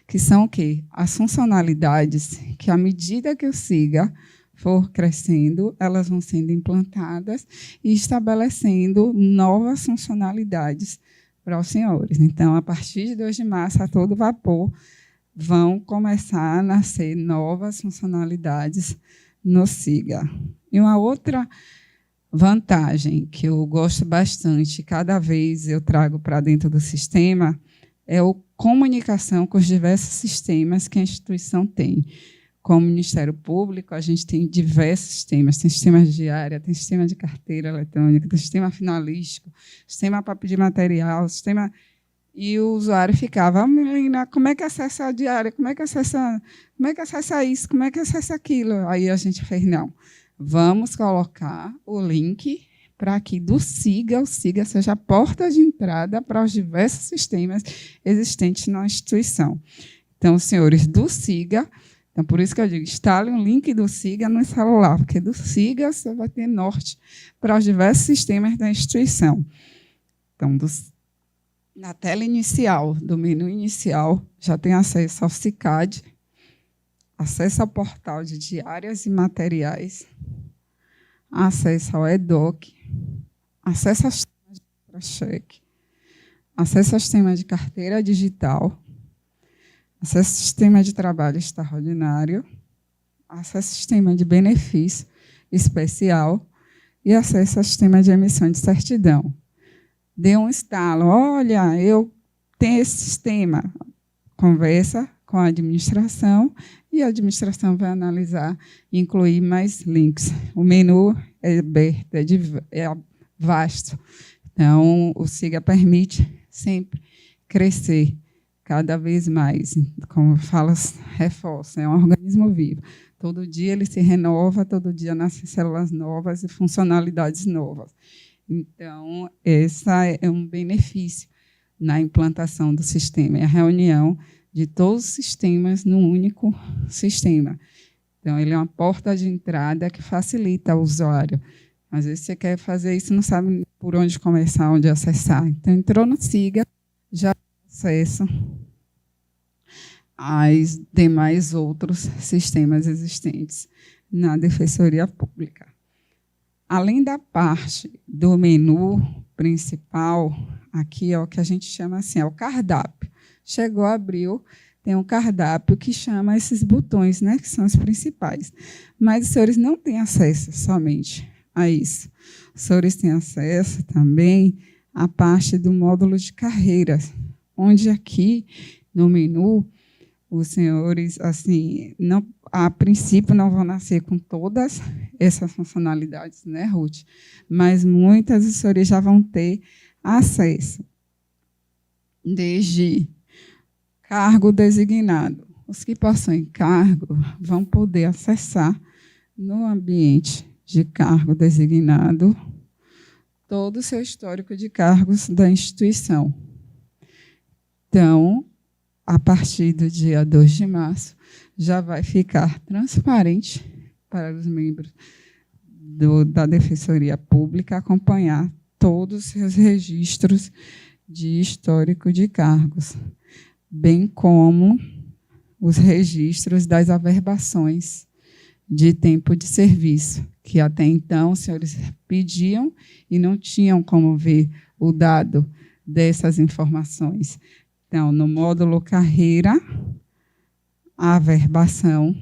Speaker 5: que são o quê? As funcionalidades que, à medida que o SIGA for crescendo, elas vão sendo implantadas e estabelecendo novas funcionalidades para os senhores. Então, a partir de 2 de março, a todo vapor, vão começar a nascer novas funcionalidades no SIGA. E uma outra vantagem que eu gosto bastante, cada vez eu trago para dentro do sistema, é a comunicação com os diversos sistemas que a instituição tem. Como Ministério Público, a gente tem diversos sistemas. Tem sistema de diária, tem sistema de carteira eletrônica, tem sistema finalístico, sistema para pedir material, sistema... E o usuário ficava, menina, como é que acessa a diária? Como é que acessa isso? Como é que acessa aquilo? Aí a gente fez, não. Vamos colocar o link para que do SIGA, o SIGA seja a porta de entrada para os diversos sistemas existentes na instituição. Então, senhores do SIGA, então, por isso que eu digo, instale um link do SIGA no celular, porque do SIGA você vai ter norte para os diversos sistemas da instituição. Então, na tela inicial, do menu inicial, já tem acesso ao SICAD, acesso ao portal de diárias e materiais, acesso ao EDOC, acesso ao sistema de contra-cheque, acesso ao sistema de carteira digital, acesso ao sistema de trabalho extraordinário, acesso ao sistema de benefício especial e acesso ao sistema de emissão de certidão. Dê um estalo, olha, eu tenho esse sistema, conversa com a administração e a administração vai analisar e incluir mais links. O menu é aberto, é vasto. Então, o SIGA permite sempre crescer cada vez mais. Como eu falo, reforça, é um organismo vivo. Todo dia ele se renova, todo dia nascem células novas e funcionalidades novas. Então, esse é um benefício na implantação do sistema, é a reunião de todos os sistemas num único sistema. Então, ele é uma porta de entrada que facilita o usuário. Às vezes você quer fazer isso, não sabe por onde começar, onde acessar. Então, entrou no SIGA, já tem acesso aos demais outros sistemas existentes na Defensoria Pública. Além da parte do menu principal, aqui é o que a gente chama assim, é o cardápio. Chegou, abriu, tem um cardápio que chama esses botões, né, que são os principais. Mas os senhores não têm acesso somente a isso. Os senhores têm acesso também à parte do módulo de carreiras, onde aqui no menu os senhores, assim, não, a princípio, não vão nascer com todas essas funcionalidades, né, Ruth? Mas muitas assessorias já vão ter acesso, desde cargo designado. Os que possuem cargo vão poder acessar no ambiente de cargo designado todo o seu histórico de cargos da instituição. Então, a partir do dia 2 de março, já vai ficar transparente para os membros da Defensoria Pública acompanhar todos os seus registros de histórico de cargos, bem como os registros das averbações de tempo de serviço, que até então os senhores pediam e não tinham como ver o dado dessas informações. Então, no módulo carreira, a averbação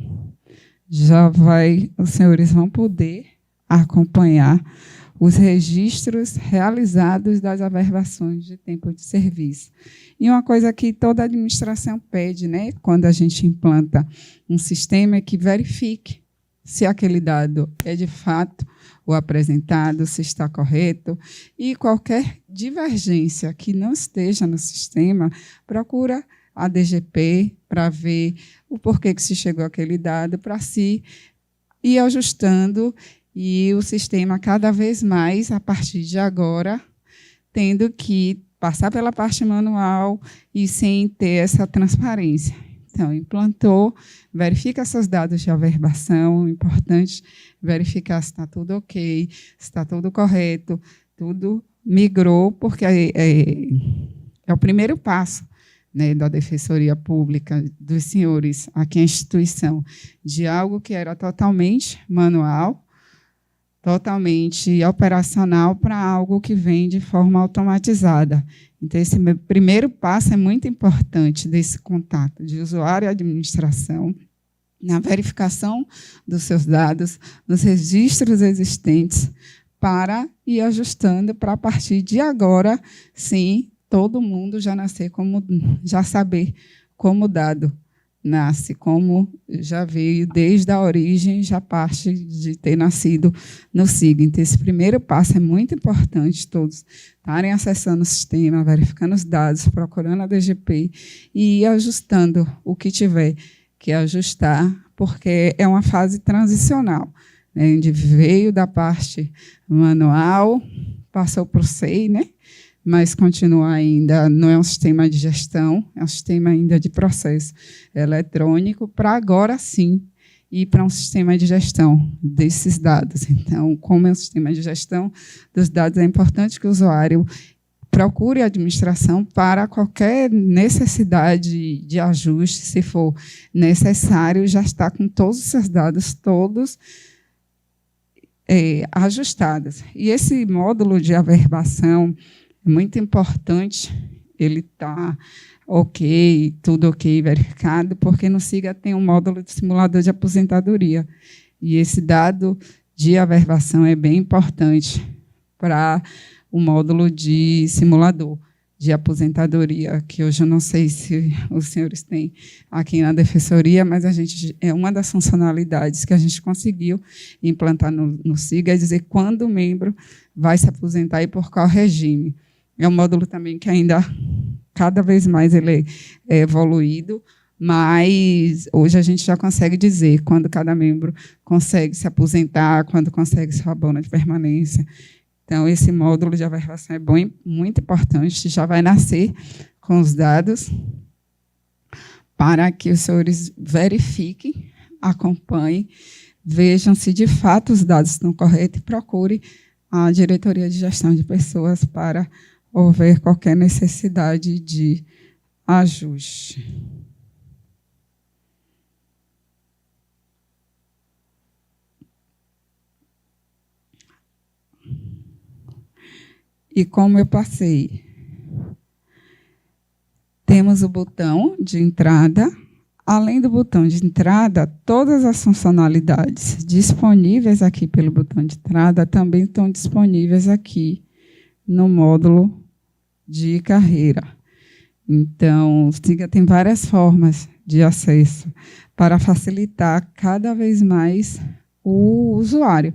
Speaker 5: os senhores vão poder acompanhar os registros realizados das averbações de tempo de serviço. E uma coisa que toda administração pede, né, quando a gente implanta um sistema, é que verifique se aquele dado é de fato o apresentado, se está correto, e qualquer divergência que não esteja no sistema, procura a DGP para ver o porquê que se chegou àquele dado, para se ir ajustando, e o sistema cada vez mais, a partir de agora, tendo que passar pela parte manual e sem ter essa transparência. Então, implantou, verifica seus dados de averbação, importante verificar se está tudo ok, se está tudo correto, tudo migrou, porque é o primeiro passo, né, da Defensoria Pública, dos senhores, aqui a instituição, de algo que era totalmente manual, totalmente operacional, para algo que vem de forma automatizada. Então, esse primeiro passo é muito importante, desse contato de usuário e administração, na verificação dos seus dados, nos registros existentes, para ir ajustando, para, a partir de agora, sim, todo mundo já saber como o dado nasce, como já veio desde a origem, já parte de ter nascido no SIGA. Então, esse primeiro passo é muito importante, todos estarem acessando o sistema, verificando os dados, procurando a DGP e ir ajustando o que tiver que ajustar, porque é uma fase transicional, né, onde veio da parte manual, passou para o SEI, né? Mas continua ainda, não é um sistema de gestão, é um sistema ainda de processo eletrônico, para agora sim ir para um sistema de gestão desses dados. Então, como é um sistema de gestão dos dados, é importante que o usuário procure a administração para qualquer necessidade de ajuste, se for necessário, já está com todos os seus dados todos ajustados. E esse módulo de averbação é muito importante, ele está ok, tudo ok, verificado, porque no SIGA tem um módulo de simulador de aposentadoria. E esse dado de averbação é bem importante para o módulo de simulador de aposentadoria, que hoje eu não sei se os senhores têm aqui na Defensoria, mas é uma das funcionalidades que a gente conseguiu implantar no SIGA, é dizer quando o membro vai se aposentar e por qual regime. É um módulo também que ainda, cada vez mais, ele é evoluído, mas hoje a gente já consegue dizer quando cada membro consegue se aposentar, quando consegue seu abono de permanência. Então, esse módulo de averbação é muito importante, já vai nascer com os dados para que os senhores verifiquem, acompanhem, vejam se de fato os dados estão corretos e procurem a Diretoria de Gestão de Pessoas para houver qualquer necessidade de ajuste. E como eu passei, temos o botão de entrada. Além do botão de entrada, todas as funcionalidades disponíveis aqui pelo botão de entrada também estão disponíveis aqui no módulo de carreira. Então, o SIGA tem várias formas de acesso para facilitar cada vez mais o usuário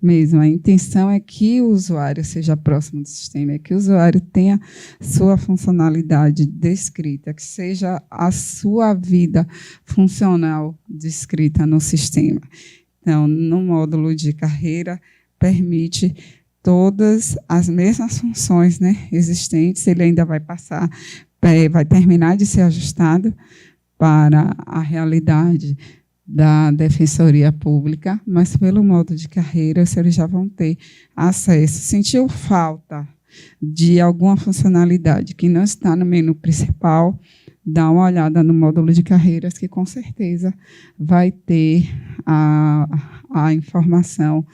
Speaker 5: mesmo. A intenção é que o usuário seja próximo do sistema, é que o usuário tenha sua funcionalidade descrita, que seja a sua vida funcional descrita no sistema. Então, no módulo de carreira, permite todas as mesmas funções, né, existentes. Ele ainda vai passar, vai terminar de ser ajustado para a realidade da Defensoria Pública, mas pelo modo de carreira, os senhores já vão ter acesso. Sentiu falta de alguma funcionalidade que não está no menu principal, dá uma olhada no módulo de carreiras, que com certeza vai ter a informação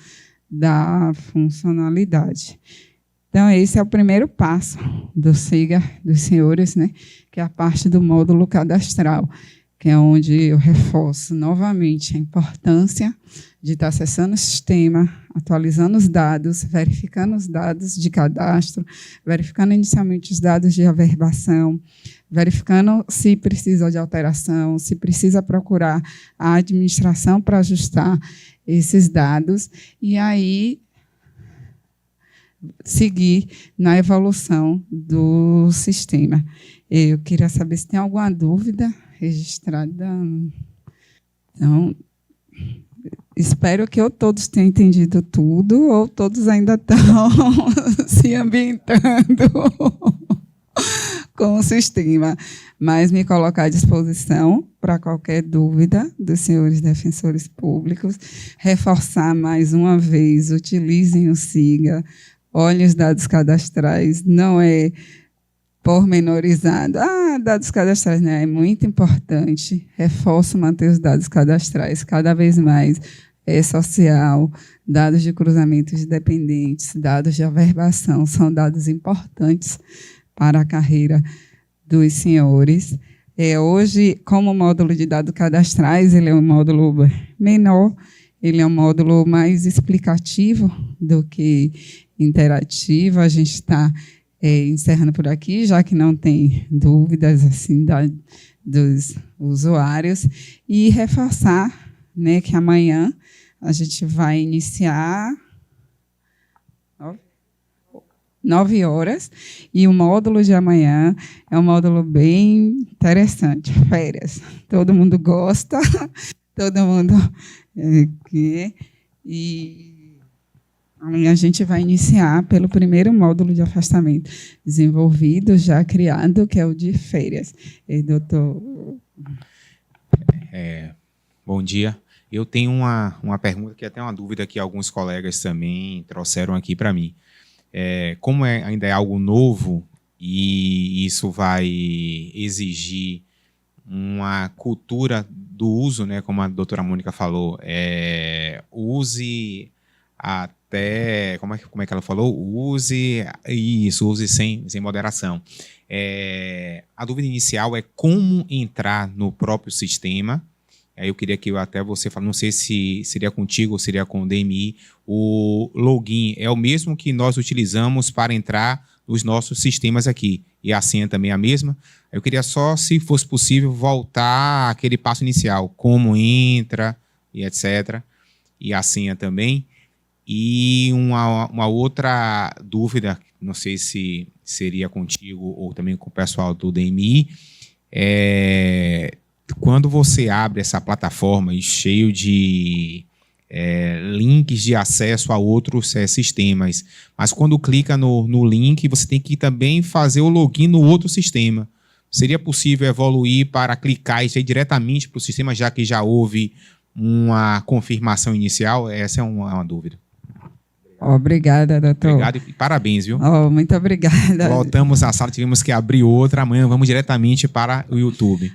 Speaker 5: da funcionalidade. Então, esse é o primeiro passo do SIGA, dos senhores, né, que é a parte do módulo cadastral, que é onde eu reforço novamente a importância de estar acessando o sistema, atualizando os dados, verificando os dados de cadastro, verificando inicialmente os dados de averbação, verificando se precisa de alteração, se precisa procurar a administração para ajustar esses dados, e aí seguir na evolução do sistema. Eu queria saber se tem alguma dúvida registrada. Então, espero que ou todos tenham entendido tudo, ou todos ainda estão se ambientando com o sistema. Mas me colocar à disposição para qualquer dúvida dos senhores defensores públicos. Reforçar mais uma vez, utilizem o SIGA, olhem os dados cadastrais, não é pormenorizado. Dados cadastrais, né? É muito importante. Reforço manter os dados cadastrais cada vez mais. É social, dados de cruzamentos de dependentes, dados de averbação, são dados importantes para a carreira dos senhores. Hoje, como módulo de dados cadastrais, ele é um módulo menor, ele é um módulo mais explicativo do que interativo. A gente está encerrando por aqui, já que não tem dúvidas assim, dos usuários, e reforçar, né, que amanhã a gente vai iniciar 9 horas, e o módulo de amanhã é um módulo bem interessante, férias. Todo mundo gosta, todo mundo quer, e amanhã a gente vai iniciar pelo primeiro módulo de afastamento desenvolvido, já criado, que é o de férias. E, doutor?
Speaker 1: Bom dia. Eu tenho uma pergunta, que até uma dúvida que alguns colegas também trouxeram aqui para mim. Como ainda é algo novo e isso vai exigir uma cultura do uso, né, como a doutora Mônica falou, use até... Como é que ela falou? Use sem moderação. A dúvida inicial é como entrar no próprio sistema. Aí eu queria que até você falasse, não sei se seria contigo ou seria com o DMI, o login é o mesmo que nós utilizamos para entrar nos nossos sistemas aqui, e a senha também é a mesma. Eu queria só, se fosse possível, voltar àquele passo inicial, como entra, e etc., e a senha também. E uma outra dúvida, não sei se seria contigo ou também com o pessoal do DMI, quando você abre essa plataforma e cheio de links de acesso a outros sistemas, mas quando clica no link, você tem que também fazer o login no outro sistema. Seria possível evoluir para clicar e ir diretamente para o sistema, já que já houve uma confirmação inicial? Essa é uma dúvida.
Speaker 5: Obrigada, doutor.
Speaker 1: Obrigado e parabéns, viu?
Speaker 5: Muito obrigada.
Speaker 1: Voltamos à sala, tivemos que abrir outra. Amanhã vamos diretamente para o YouTube.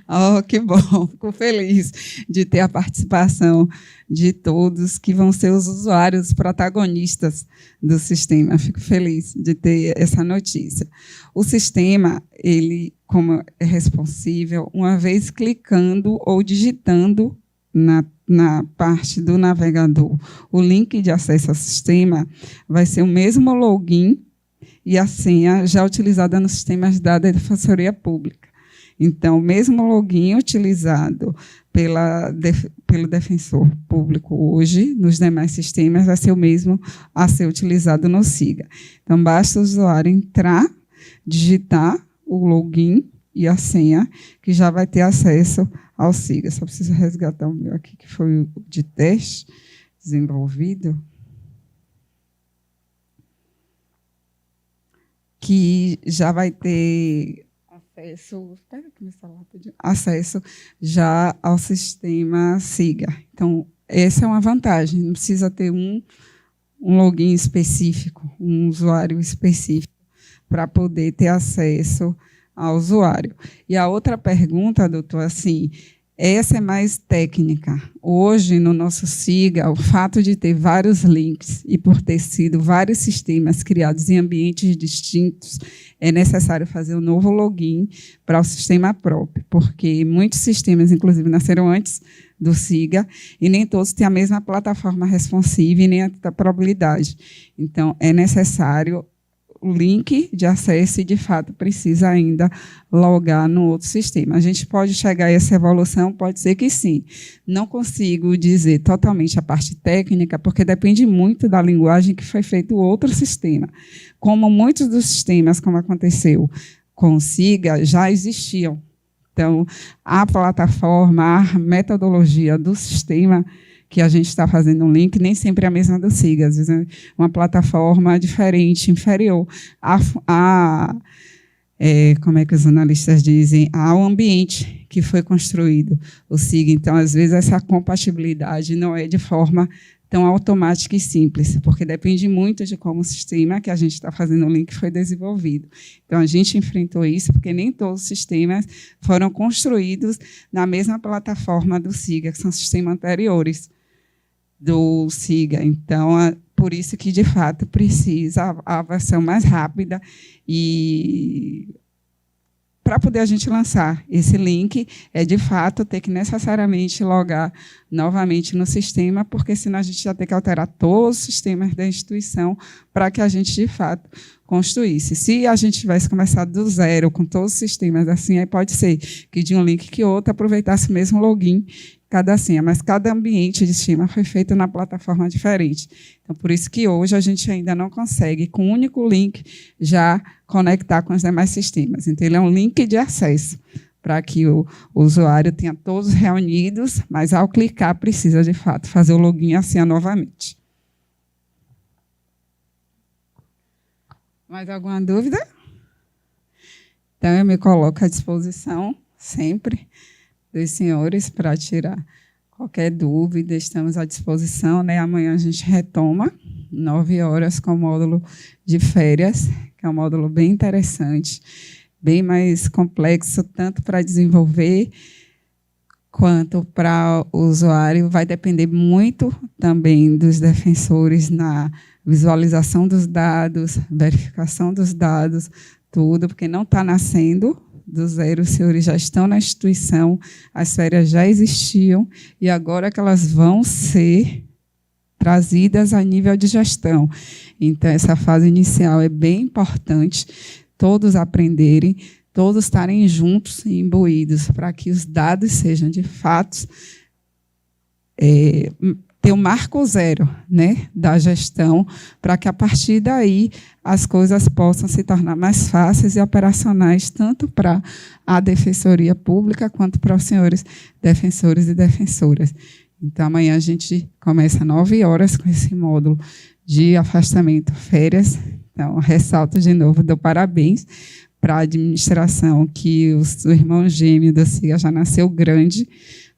Speaker 5: Que bom. Fico feliz de ter a participação de todos que vão ser os usuários protagonistas do sistema. Fico feliz de ter essa notícia. O sistema, ele, como é responsível, uma vez clicando ou digitando na parte do navegador, o link de acesso ao sistema vai ser o mesmo login e a senha já utilizada nos sistemas da Defensoria Pública. Então, o mesmo login utilizado pelo defensor público hoje, nos demais sistemas, vai ser o mesmo a ser utilizado no SIGA. Então, basta o usuário entrar, digitar o login e a senha, que já vai ter acesso ao SIGA. Só preciso resgatar o meu aqui, que foi o de teste desenvolvido, que já vai ter acesso já ao sistema SIGA. Então, essa é uma vantagem, não precisa ter um login específico, um usuário específico, para poder ter acesso ao usuário. E a outra pergunta, doutor, assim, essa é mais técnica. Hoje, no nosso SIGA, o fato de ter vários links e por ter sido vários sistemas criados em ambientes distintos, é necessário fazer um novo login para o sistema próprio, porque muitos sistemas, inclusive, nasceram antes do SIGA e nem todos têm a mesma plataforma responsiva e nem a interoperabilidade. Então, é necessário o link de acesso e, de fato, precisa ainda logar no outro sistema. A gente pode chegar a essa evolução? Pode ser que sim. Não consigo dizer totalmente a parte técnica, porque depende muito da linguagem que foi feito o outro sistema. Como muitos dos sistemas, como aconteceu com o SIGA, já existiam. Então, a plataforma, a metodologia do sistema que a gente está fazendo um link, nem sempre é a mesma do SIGA, às vezes é uma plataforma diferente, inferior como é que os analistas dizem, ao ambiente que foi construído o SIGA. Então, às vezes, essa compatibilidade não é de forma tão automática e simples, porque depende muito de como o sistema que a gente está fazendo o link foi desenvolvido. Então, a gente enfrentou isso, porque nem todos os sistemas foram construídos na mesma plataforma do SIGA, que são sistemas anteriores do SIGA. Então, por isso que, de fato, precisa a versão mais rápida e para poder a gente lançar esse link, de fato, ter que necessariamente logar novamente no sistema, porque senão a gente já tem que alterar todos os sistemas da instituição para que a gente, de fato, construísse. Se a gente tivesse começado do zero com todos os sistemas assim, aí pode ser que de um link que outro aproveitasse o mesmo login, cada senha, mas cada ambiente de sistema foi feito na plataforma diferente. Então, por isso que hoje a gente ainda não consegue, com um único link, já conectar com os demais sistemas. Então, ele é um link de acesso, para que o usuário tenha todos reunidos, mas, ao clicar, precisa, de fato, fazer o login e a senha novamente. Mais alguma dúvida? Então, eu me coloco à disposição, sempre, dos senhores para tirar qualquer dúvida. Estamos à disposição, né? Amanhã a gente retoma, 9 horas, com o módulo de férias, que é um módulo bem interessante, bem mais complexo, tanto para desenvolver quanto para o usuário. Vai depender muito também dos defensores na visualização dos dados, verificação dos dados, tudo, porque não está nascendo do zero, os senhores já estão na instituição, as férias já existiam, e agora que elas vão ser trazidas a nível de gestão. Então, essa fase inicial é bem importante, todos aprenderem, todos estarem juntos e imbuídos, para que os dados sejam, de fato, ter o marco zero, né, da gestão, para que, a partir daí, as coisas possam se tornar mais fáceis e operacionais, tanto para a Defensoria Pública, quanto para os senhores defensores e defensoras. Então, amanhã a gente começa às 9 horas com esse módulo de afastamento, férias. Então, ressalto de novo, dou parabéns para a administração, que o irmão gêmeo da SIGA já nasceu grande,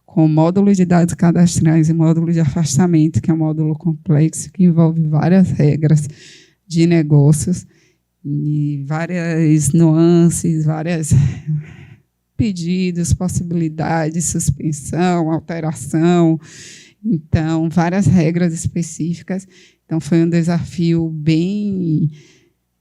Speaker 5: com módulo de dados cadastrais e módulo de afastamento, que é um módulo complexo, que envolve várias regras de negócios e várias nuances, vários pedidos, possibilidades, suspensão, alteração. Então, várias regras específicas. Então, foi um desafio bem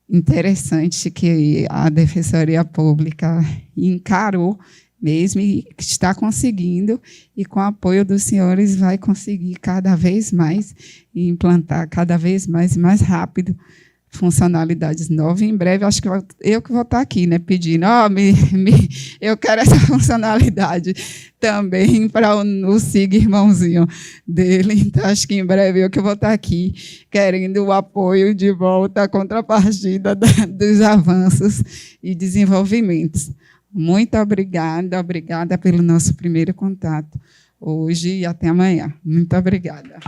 Speaker 5: interessante que a Defensoria Pública encarou mesmo, e está conseguindo, e com o apoio dos senhores vai conseguir cada vez mais implantar cada vez mais rápido, funcionalidades novas. Em breve, acho que eu que vou estar aqui, né, pedindo, eu quero essa funcionalidade também para o SIG irmãozinho dele. Então, acho que em breve eu que vou estar aqui querendo o apoio de volta, a contrapartida dos avanços e desenvolvimentos. Muito obrigada pelo nosso primeiro contato hoje e até amanhã. Muito obrigada.